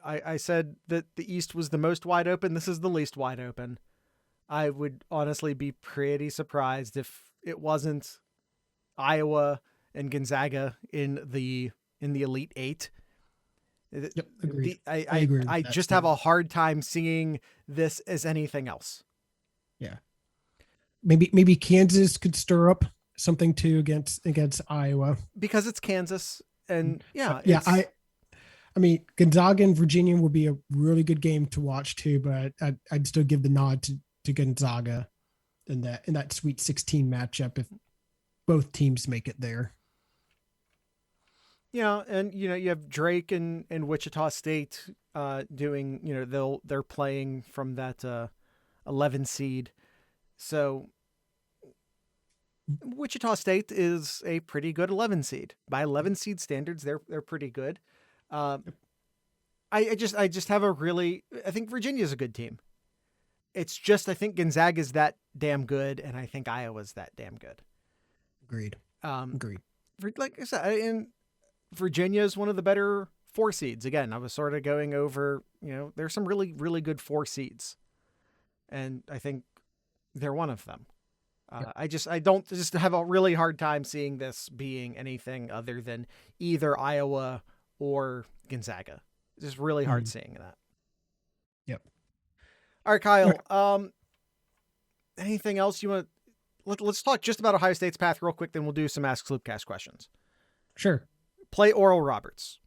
I said that the East was the most wide open. This is the least wide open. I would honestly be pretty surprised if it wasn't Iowa and Gonzaga in the Elite Eight. Yep. Agreed. I I agree with that just have a statement. hard time seeing this as anything else. Yeah. Maybe Kansas could stir up something too against Iowa. Because it's Kansas, and But yeah, I mean Gonzaga and Virginia would be a really good game to watch too, but I'd still give the nod to Gonzaga in that Sweet 16 matchup if both teams make it there. yeah, and you have Drake and Wichita State doing, they're playing from that 11 seed. So Wichita State is a pretty good 11 seed. By 11 seed standards, they're pretty good. Uh, I just have I think Virginia's a good team. It's just I think Gonzaga's that damn good, and I think Iowa's that damn good. Agreed. Um, Agreed. like I said, and Virginia is one of the better 4 seeds. Again, I was sort of going over, there's some really, really good 4 seeds. And I think they're one of them. Yep. I don't just have a really hard time seeing this being anything other than either Iowa or Gonzaga. It's just really hard seeing that. Yep. All right, Kyle. Anything else you want? Let's talk just about Ohio State's path real quick. Then we'll do some Ask Sloopcast questions. Sure. Play Oral Roberts.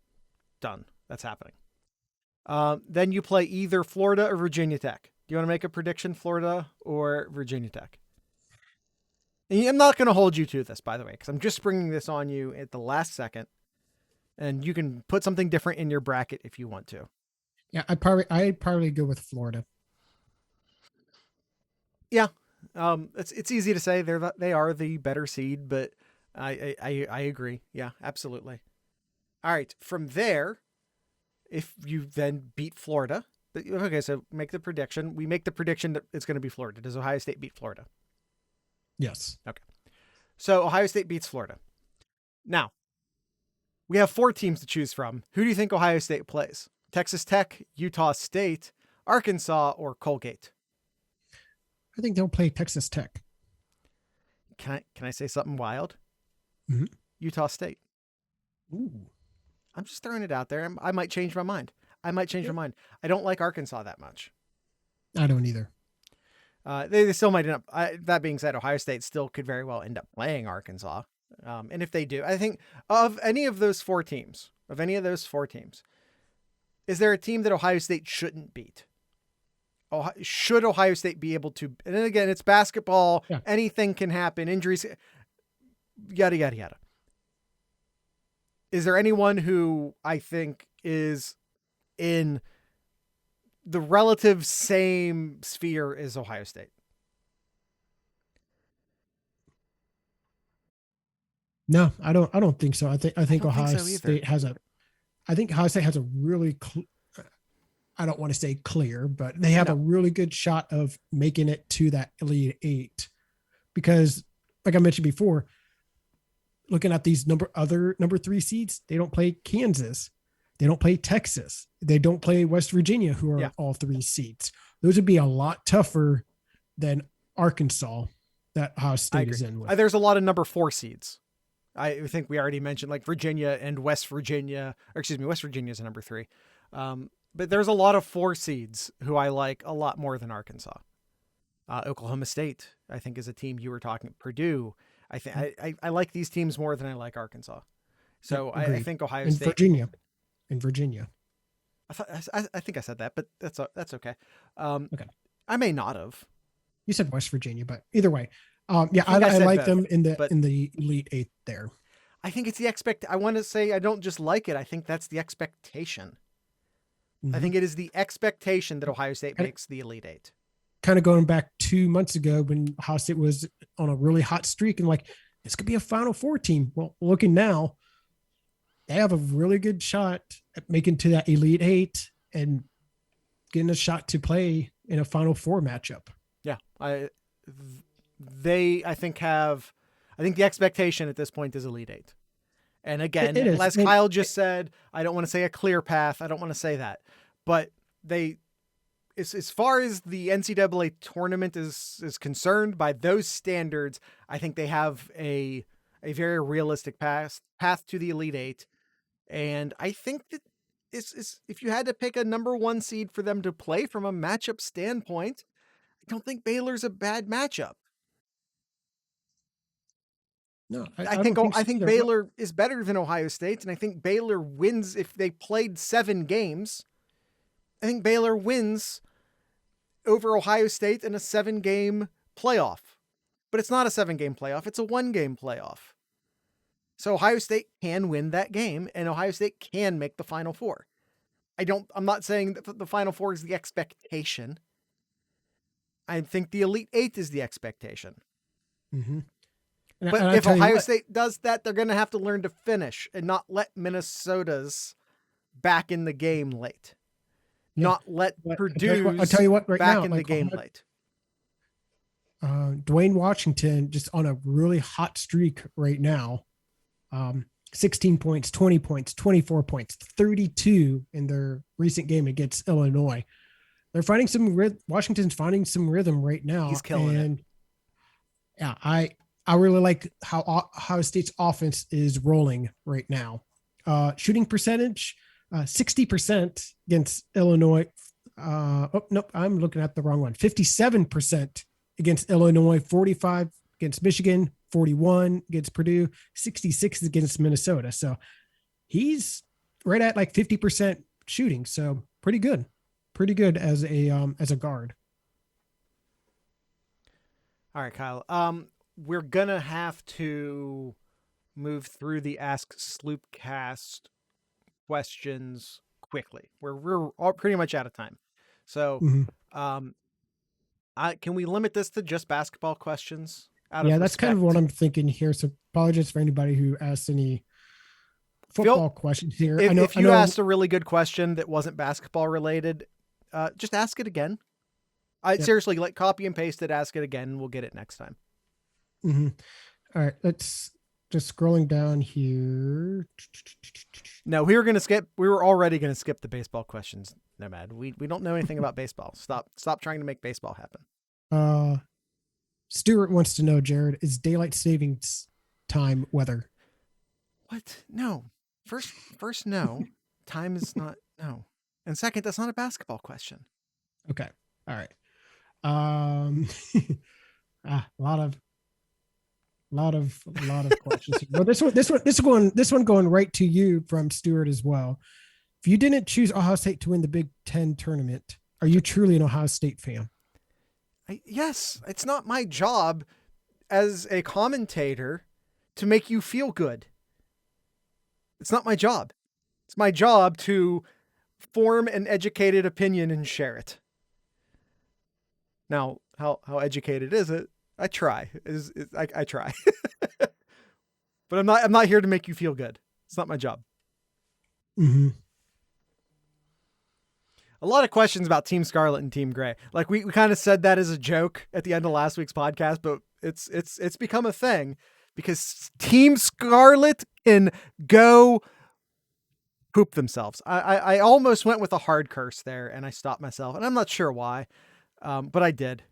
Done. That's happening. Then you play either Florida or Virginia Tech. Do you want to make a prediction, Florida or Virginia Tech? And I'm not going to hold you to this, by the way, because I'm just springing this on you at the last second. And you can put something different in your bracket if you want to. Yeah, I'd probably go with Florida. Yeah, it's easy to say they are the better seed, but I agree. Yeah, absolutely. All right, from there, if you then beat Florida, okay, so make the prediction. We make the prediction that it's going to be Florida. Does Ohio State beat Florida? Yes. Okay. So Ohio State beats Florida. Now, we have 4 teams to choose from. Who do you think Ohio State plays? Texas Tech, Utah State, Arkansas, or Colgate? I think they'll play Texas Tech. Can I say something wild? Mm-hmm. Utah State. Ooh. I'm just throwing it out there. I might change my mind. I don't like Arkansas that much. I don't either. They still might end up. That being said, Ohio State still could very well end up playing Arkansas. And if they do, I think of any of those 4 teams, is there a team that Ohio State shouldn't beat? Should Ohio State be able to? And then again, it's basketball. Yeah. Anything can happen. Injuries, yada, yada, yada. Is there anyone who I think is in the relative same sphere as Ohio State? No, I don't think so. I think don't Ohio think so either. State has a really I don't want to say clear, but they have a really good shot of making it to that Elite 8 because, like I mentioned before, looking at these number 3 seeds, they don't play Kansas, they don't play Texas, they don't play West Virginia, who are all 3 seeds. Those would be a lot tougher than Arkansas that Ohio State is in with. There's a lot of number 4 seeds. I think we already mentioned like Virginia and West Virginia, West Virginia is a number 3. But there's a lot of 4 seeds who I like a lot more than Arkansas. Oklahoma State, I think, is a team you were talking. Purdue, I think I like these teams more than I like Arkansas. So I think Ohio State, Virginia. I think I said that, but that's okay. Okay. I may not have. You said West Virginia, but either way, I like them in the Elite 8 there. I think it's I want to say I don't just like it. I think that's the expectation. I think it is the expectation that Ohio State makes the Elite Eight. Kind of going back 2 months ago when Ohio State was on a really hot streak and like, this could be a Final Four team. Well, looking now, they have a really good shot at making to that Elite Eight and getting a shot to play in a Final Four matchup. Yeah. I think the expectation at this point is Elite Eight. And again, as Kyle just said, I don't want to say a clear path. I don't want to say that, but as far as the NCAA tournament is concerned, by those standards, I think they have a very realistic path to the Elite Eight. And I think that if you had to pick a number 1 seed for them to play from a matchup standpoint, I don't think Baylor's a bad matchup. No, I think Baylor is better than Ohio State, and I think Baylor wins if they played 7 games. I think Baylor wins over Ohio State in a 7-game playoff. But it's not a 7-game playoff, it's a 1-game playoff. So Ohio State can win that game, and Ohio State can make the Final Four. I'm not saying that the Final Four is the expectation. I think the Elite Eight is the expectation. Mm-hmm. But if Ohio State does that, they're going to have to learn to finish and not let Minnesota's back in the game late. Yeah. Not let Purdue's I'll tell you what, right back now, in the game late. Dwayne Washington just on a really hot streak right now. 16 points, 20 points, 24 points, 32 in their recent game against Illinois. They're finding Washington's finding some rhythm right now. He's killing it. Yeah, I really like how Ohio State's offense is rolling right now. Shooting percentage, 60% against Illinois. Nope, I'm looking at the wrong one. 57% against Illinois, 45 against Michigan, 41 against Purdue, 66 against Minnesota. So he's right at like 50% shooting. So pretty good as a guard. All right, Kyle. We're gonna have to move through the Ask Sloopcast questions quickly. We're all pretty much out of time. So, can we limit this to just basketball questions? That's kind of what I'm thinking here. So apologies for anybody who asked any football questions here. If you asked a really good question that wasn't basketball related, just ask it again. Seriously, like copy and paste it, ask it again, and we'll get it next time. Mm-hmm. All right, let's just scrolling down here. No, we were already going to skip the baseball questions, Nomad. We don't know anything about baseball. Stop trying to make baseball happen. Stuart wants to know, Jared, is daylight savings time weather? What? No. First, no. Time is not, no. And second, that's not a basketball question. Okay. All right. A lot of questions here. Well, this one going right to you from Stuart as well. If you didn't choose Ohio State to win the Big Ten tournament, are you truly an Ohio State fan? Yes, it's not my job as a commentator to make you feel good. It's not my job. It's my job to form an educated opinion and share it. Now, how educated is it? I try. I try. But I'm not here to make you feel good. It's not my job. Mm-hmm. A lot of questions about Team Scarlet and Team Gray. Like we kind of said that as a joke at the end of last week's podcast, but it's become a thing because Team Scarlet can go poop themselves. I almost went with a hard curse there and I stopped myself, and I'm not sure why, but I did.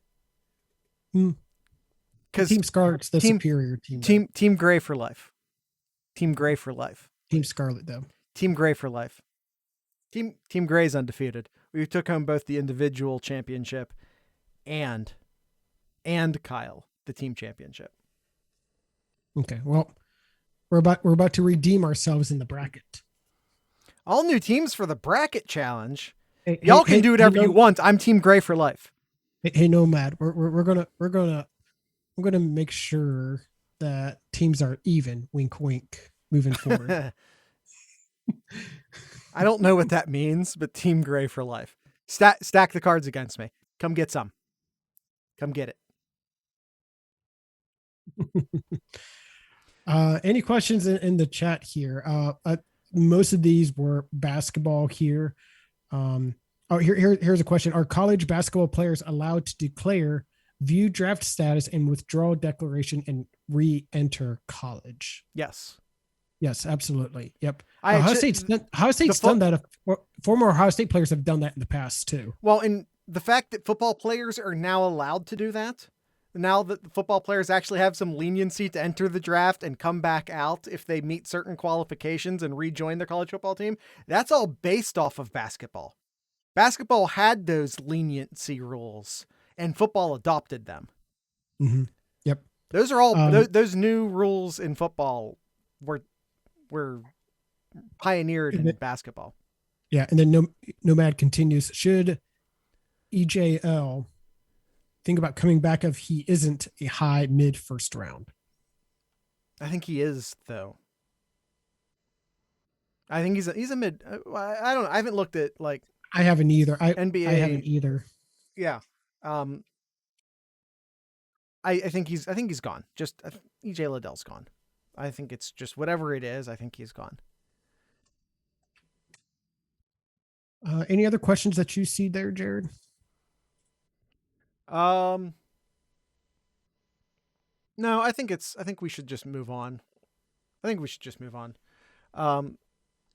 Because Team Scarlet's the superior team. Team Gray for life. Team Gray for life. Team Scarlet though. Team Gray for life. Team Gray's undefeated. We took home both the individual championship and Kyle, the team championship. Okay, well, we're about to redeem ourselves in the bracket. All new teams for the bracket challenge. Y'all can do whatever you want. I'm Team Gray for life. Hey, Nomad, we're gonna make sure that teams are even. Wink, wink. moving forward. I don't know what that means, but Team Gray for life. Stack the cards against me. Come get some. Come get it. Any questions in the chat here? Most of these were basketball here. Here's a question. Are college basketball players allowed to declare view draft status and withdraw declaration and re-enter college? Yes. Yes, absolutely. Yep. Ohio State's done that. Former Ohio State players have done that in the past too. Well, and the fact that football players are now allowed to do that, now that the football players actually have some leniency to enter the draft and come back out if they meet certain qualifications and rejoin their college football team, that's all based off of basketball. Basketball had those leniency rules, and football adopted them. Mm-hmm. Yep. Those are all those new rules in football were pioneered in basketball. Yeah, and then Nomad continues. Should EJL think about coming back if he isn't a high mid first round? I think he is, though. I think he's a mid. I don't know. I haven't looked at like. I haven't either. NBA. I haven't either. Yeah. I think he's gone. Just EJ Liddell's gone. I think it's just whatever it is. I think he's gone. Any other questions that you see there, Jared? No, I think we should just move on.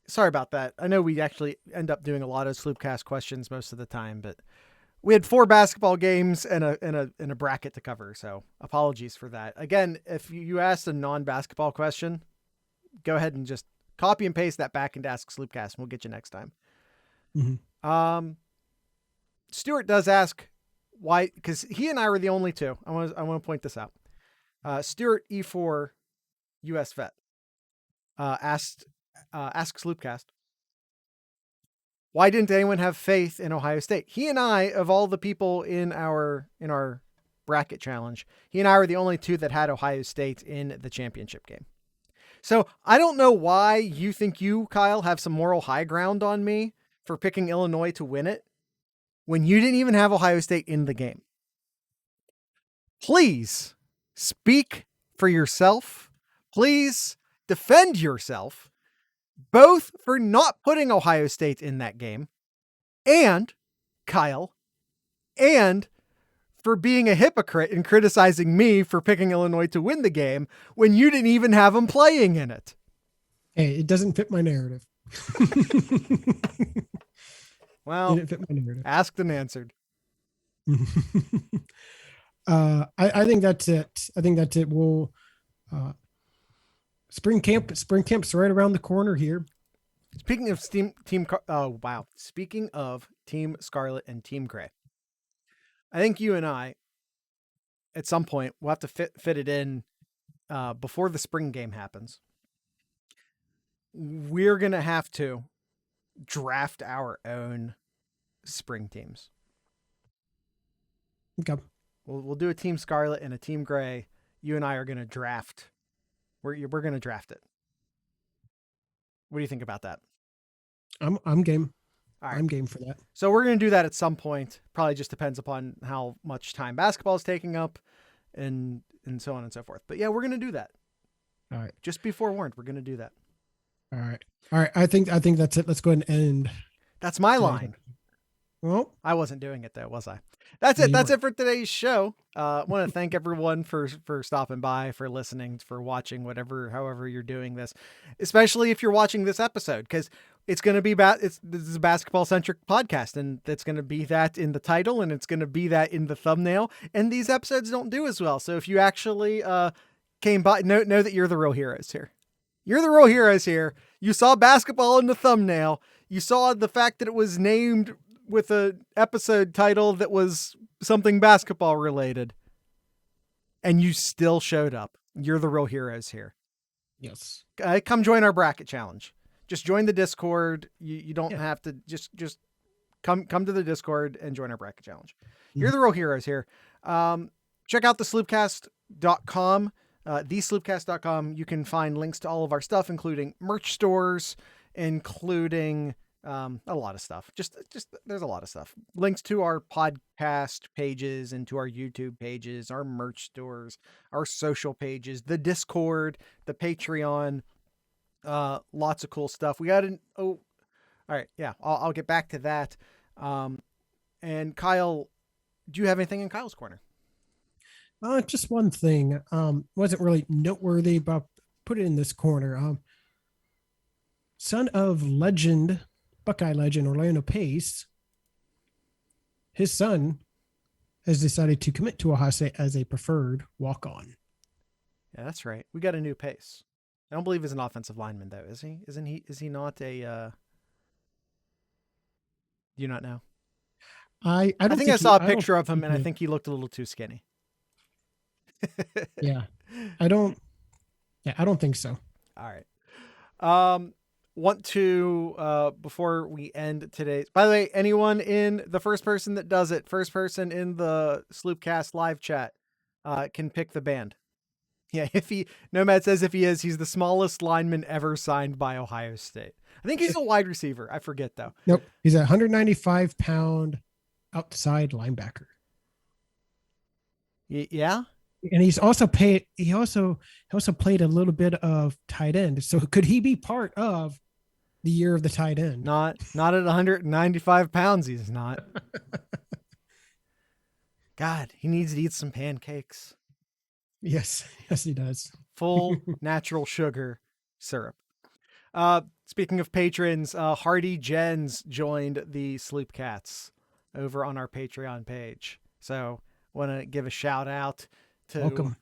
Sorry about that. I know we actually end up doing a lot of Sloopcast questions most of the time, but we had 4 basketball games and a bracket to cover. So apologies for that. Again, if you asked a non-basketball question, go ahead and just copy and paste that back into Ask Sloopcast and we'll get you next time. Mm-hmm. Stuart does ask why, because he and I were the only two. I want to point this out. Stuart E4 US Vet asked Ask Sloopcast, why didn't anyone have faith in Ohio State? He and I, of all the people in our bracket challenge, he and I were the only two that had Ohio State in the championship game. So I don't know why you think you, Kyle, have some moral high ground on me for picking Illinois to win it when you didn't even have Ohio State in the game. Please speak for yourself. Please defend yourself, both for not putting Ohio State in that game, and Kyle, and for being a hypocrite and criticizing me for picking Illinois to win the game when you didn't even have them playing in it. Hey, it doesn't fit my narrative. Well, asked and answered. I think that's it. We'll spring camp's right around the corner here. Speaking of Speaking of Team Scarlet and Team Gray, I think you and I, at some point, we'll have to fit it in before the spring game happens. We're gonna have to draft our own spring teams. Okay. We'll do a Team Scarlet and a Team Gray. You and I are gonna draft. We're gonna draft it. What do you think about that? I'm game. All right. I'm game for that. So we're going to do that at some point. Probably just depends upon how much time basketball is taking up and so on and so forth. But yeah, we're going to do that. All right. Just be forewarned. We're going to do that. All right. I think that's it. Let's go ahead and end. That's my line. Well, I wasn't doing it though, was I? That's it. That's it for today's show. I want to thank everyone for stopping by, for listening, for watching, however you're doing this, especially if you're watching this episode, because it's going to be this is a basketball centric podcast, and it's going to be that in the title, and it's going to be that in the thumbnail. And these episodes don't do as well. So if you actually came by, know that you're the real heroes here. You're the real heroes here. You saw basketball in the thumbnail. You saw the fact that it was named with an episode title that was something basketball related, and you still showed up. You're the real heroes here. Yes. Come join our bracket challenge. Just join the Discord. You don't have to just come to the Discord and join our bracket challenge. You're the real heroes here. Check out the sloopcast.com. thesloopcast.com, you can find links to all of our stuff, including merch stores, including a lot of stuff. Just there's a lot of stuff. Links to our podcast pages and to our YouTube pages, our merch stores, our social pages, the Discord, the Patreon, lots of cool stuff. We got all right. Yeah, I'll get back to that. And Kyle, do you have anything in Kyle's corner? Just one thing. Wasn't really noteworthy, but put it in this corner. Son of Buckeye legend Orlando Pace, his son has decided to commit to Ohio State as a preferred walk-on. Yeah, that's right. We got a new Pace. I don't believe he's an offensive lineman, though, is he? Isn't he? Is he not a? Do you not know? I think I saw a picture of him, and I think he looked a little too skinny. Yeah, I don't think so. All right. Want to before we end today, by the way, anyone in the first person in the Sloopcast live chat can pick the band. Yeah, Nomad says if he is, he's the smallest lineman ever signed by Ohio State. I think he's a wide receiver. I forget though. Nope, he's a 195-pound outside linebacker. Yeah. And he's also played a little bit of tight end. So could he be part of the year of the tight end? Not at 195 pounds. He's not. God, he needs to eat some pancakes. Yes, he does. Full natural sugar syrup. Speaking of patrons, Hardy Jens joined the Sloop Cats over on our Patreon page. So want to give a shout out to welcome.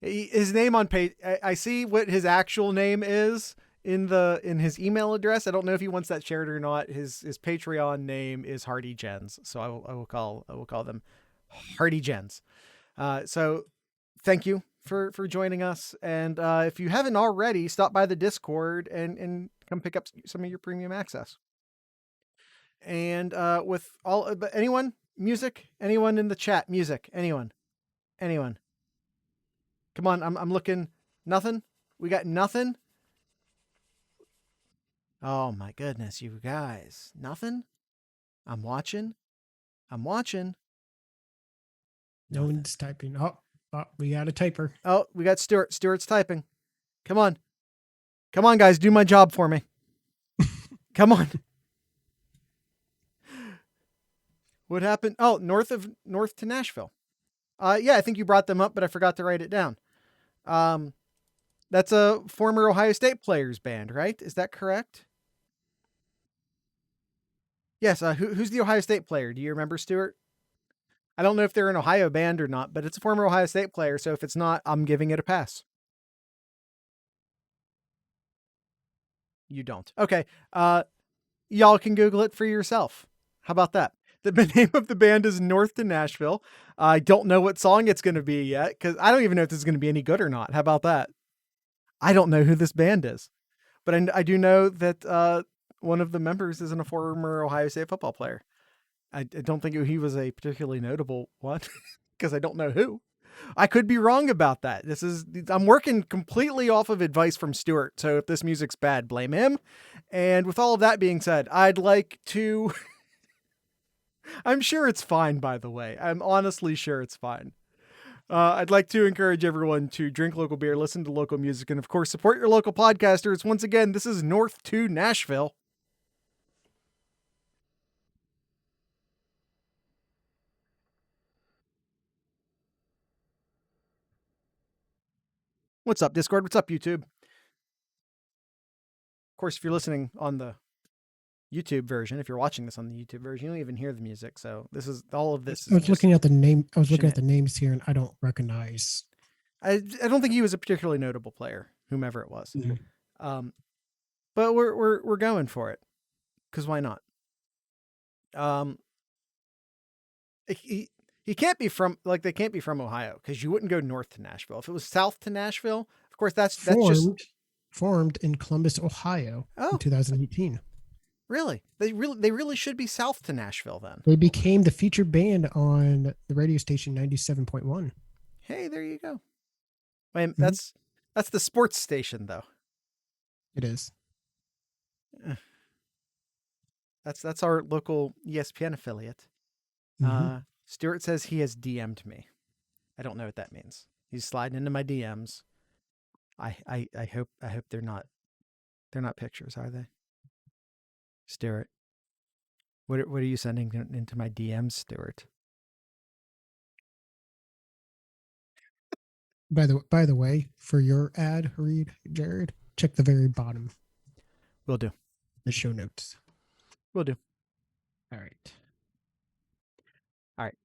His name on page. I see what his actual name is in his email address. I don't know if he wants that shared or not. His Patreon name is Hardy Jens. So I will call them Hardy Jens. So thank you for joining us. And if you haven't already, stop by the Discord and come pick up some of your premium access. And with all, but anyone in the chat, anyone. Come on, I'm looking. Nothing. We got nothing. Oh my goodness, you guys, nothing. I'm watching. No one's typing. Oh, we got a typer. Oh, we got Stuart. Stuart's typing. Come on, guys, do my job for me. Come on. What happened? Oh, north to Nashville. Yeah, I think you brought them up, but I forgot to write it down. That's a former Ohio State players band, right? Is that correct? Yes. Who's the Ohio State player? Do you remember, Stuart? I don't know if they're an Ohio band or not, but it's a former Ohio State player. So if it's not, I'm giving it a pass. You don't. Okay. Y'all can Google it for yourself. How about that? The name of the band is North to Nashville. I don't know what song it's going to be yet, because I don't even know if this is going to be any good or not. How about that? I don't know who this band is, but I do know that one of the members isn't a former Ohio State football player. I don't think he was a particularly notable one, because I don't know who. I could be wrong about that. I'm working completely off of advice from Stuart. So if this music's bad, blame him. And with all of that being said, I'd like to... I'm sure it's fine, by the way. I'm honestly sure it's fine. I'd like to encourage everyone to drink local beer, listen to local music, and of course, support your local podcasters. Once again, this is North to Nashville. What's up, Discord? What's up, YouTube? Of course, if you're listening on the YouTube version, if you're watching this on the YouTube version, you don't even hear the music. So all of this. I was looking at the names here, and I don't recognize. I don't think he was a particularly notable player, whomever it was. Mm-hmm. But we're going for it, because why not? He can't be from, like, they can't be from Ohio, because you wouldn't go north to Nashville. If it was south to Nashville, of course, that's just formed in Columbus, Ohio in 2018. Really? They really should be south to Nashville then. They became the featured band on the radio station 97.1. Hey, there you go. Wait, Mhm. that's the sports station though. It is. That's our local ESPN affiliate. Mhm. Stuart says he has DM'd me. I don't know what that means. He's sliding into my DMs. I hope they're not pictures, are they? Stuart, what are you sending into my DMs, Stuart? By the way, for your ad read, Jared, check the very bottom, Will do. the show notes. Will do. All right. All right.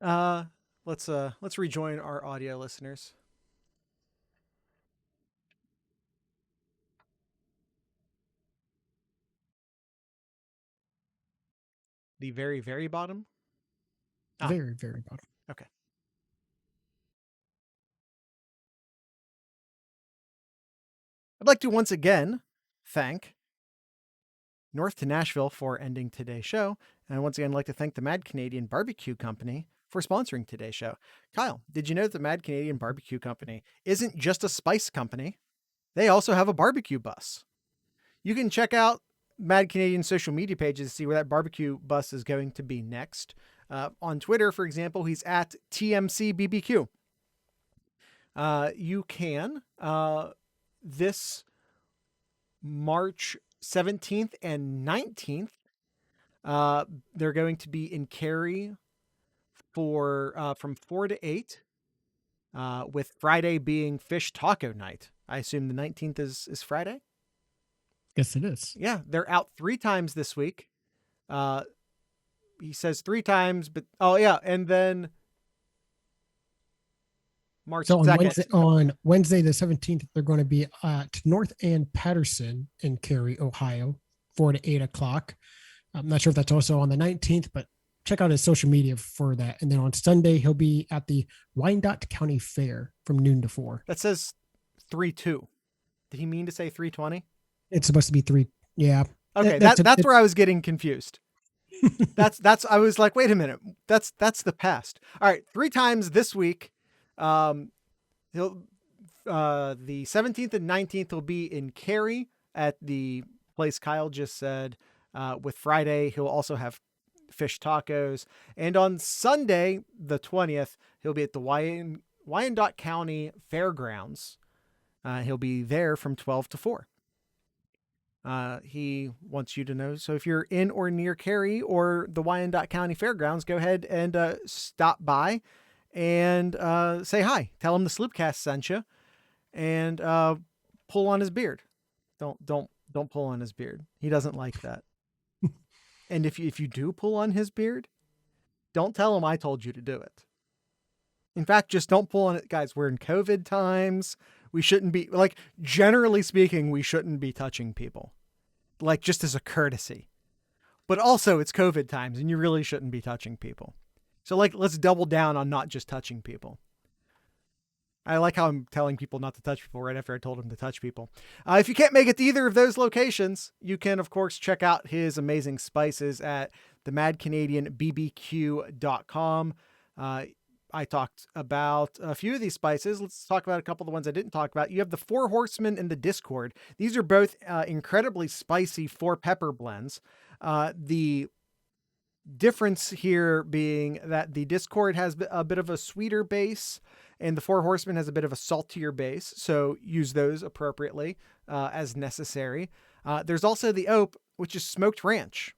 Let's rejoin our audio listeners. The very, very bottom. Very, very bottom. Okay. I'd like to once again thank North to Nashville for ending today's show. And once again, I'd like to thank the Mad Canadian Barbecue Company for sponsoring today's show. Kyle, did you know that the Mad Canadian Barbecue Company isn't just a spice company? They also have a barbecue bus. You can check out Mad Canadian social media pages to see where that barbecue bus is going to be next. On Twitter, for example, he's at TMCBBQ. You can, this March 17th and 19th, they're going to be in Cary for from 4 to 8, with Friday being fish taco night. I assume the 19th is Friday. Yes, it is. Yeah, they're out 3 times this week. He says 3 times, but oh yeah, and then March So 2nd. on Wednesday the 17th, they're going to be at North and Patterson in Cary, Ohio, 4 to 8 o'clock. I'm not sure if that's also on the 19th, but check out his social media for that. And then on Sunday, he'll be at the Wyandotte County Fair from noon to 4. That says 3-2. Did he mean to say 3:20? It's supposed to be 3. Yeah. Okay, that's where I was getting confused. That's I was like, wait a minute, that's the past. All right, 3 times this week. He'll the 17th and 19th will be in Cary at the place Kyle just said. With Friday, he'll also have fish tacos, and on Sunday the 20th, he'll be at the Wyandotte County Fairgrounds. He'll be there from 12 to 4. He wants you to know. So if you're in or near Cary or the Wyandotte County Fairgrounds, go ahead and stop by and say hi. Tell him the Sloopcast sent you, and pull on his beard. Don't pull on his beard. He doesn't like that. And if you do pull on his beard, don't tell him I told you to do it. In fact, just don't pull on it, guys. We're in COVID times. We shouldn't be, like, generally speaking, we shouldn't be touching people, like, just as a courtesy. But also, it's COVID times, and you really shouldn't be touching people. So, like, let's double down on not just touching people. I like how I'm telling people not to touch people right after I told them to touch people. If you can't make it to either of those locations, you can, of course, check out his amazing spices at themadcanadianbbq.com. I talked about a few of these spices. Let's talk about a couple of the ones I didn't talk about. You have the Four Horsemen and the Discord. These are both incredibly spicy 4-pepper blends. The difference here being that the Discord has a bit of a sweeter base, and the Four Horsemen has a bit of a saltier base. So use those appropriately as necessary. There's also the Ope, which is smoked ranch.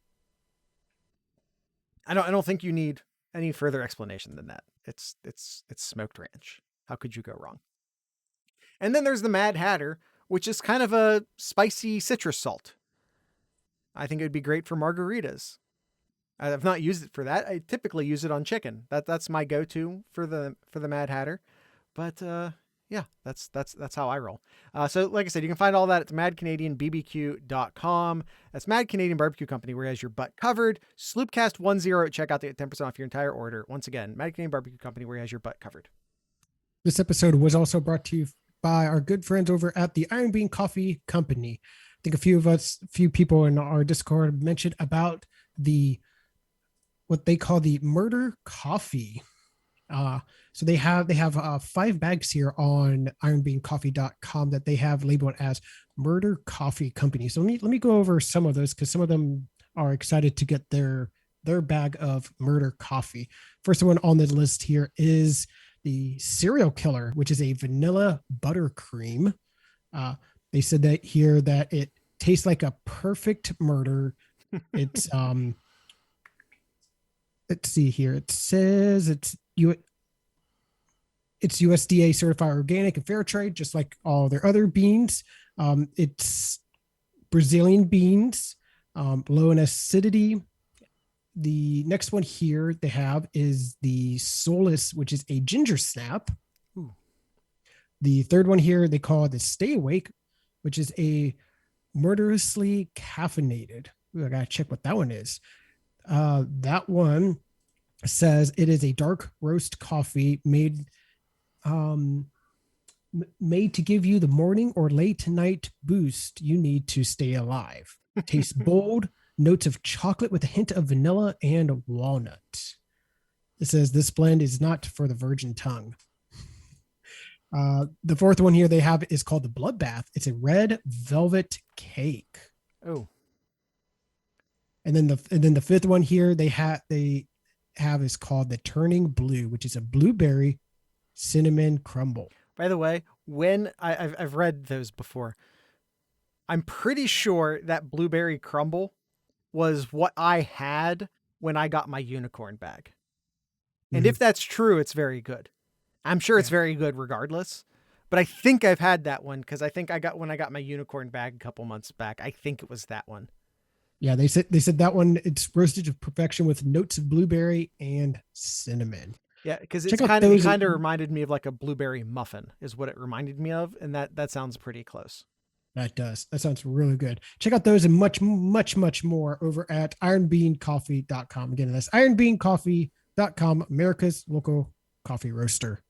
I don't think you need any further explanation than that. It's smoked ranch. How could you go wrong? And then there's the Mad Hatter, which is kind of a spicy citrus salt. I think it would be great for margaritas. I've not used it for that. I typically use it on chicken. That's my go-to for the Mad Hatter. But yeah, that's how I roll. So like I said, you can find all that at madcanadianbbq.com. That's Mad Canadian Barbecue Company, where he has your butt covered. Sloopcast10 at checkout to get 10% off your entire order. Once again, Mad Canadian Barbecue Company, where he has your butt covered. This episode was also brought to you by our good friends over at the Iron Bean Coffee Company. I think a few people in our Discord mentioned about what they call the murder coffee. So they have 5 bags here on ironbeancoffee.com that they have labeled as Murder Coffee Company. So let me go over some of those because some of them are excited to get their bag of murder coffee. First one on the list here is the Serial Killer, which is a vanilla buttercream. They said that here that it tastes like a perfect murder. It's let's see here. It says it's USDA certified organic and fair trade, just like all their other beans. It's Brazilian beans, low in acidity. The next one here they have is the Solus, which is a ginger snap. Ooh. The third one here they call the Stay Awake, which is a murderously caffeinated. Ooh, I gotta check what that one is. That one says it is a dark roast coffee um, made to give you the morning or late night boost you need to stay alive. Tastes bold, notes of chocolate with a hint of vanilla and walnut. It says this blend is not for the virgin tongue. The fourth one here they have is called the Bloodbath. It's a red velvet cake. Oh. And then the fifth one here they have is called the Turning Blue, which is a blueberry cinnamon crumble. By the way, when I've read those before, I'm pretty sure that blueberry crumble was what I had when I got my unicorn bag. And if that's true, it's very good. I'm sure it's very good regardless. But I think I've had that one because I think when I got my unicorn bag a couple months back, I think it was that one. Yeah, they said that one it's roasted to perfection with notes of blueberry and cinnamon. Yeah, because it kind of reminded me of like a blueberry muffin is what it reminded me of, and that sounds pretty close. That does. That sounds really good. Check out those and much, much, much more over at ironbeancoffee.com. Again, that's ironbeancoffee.com, America's local coffee roaster.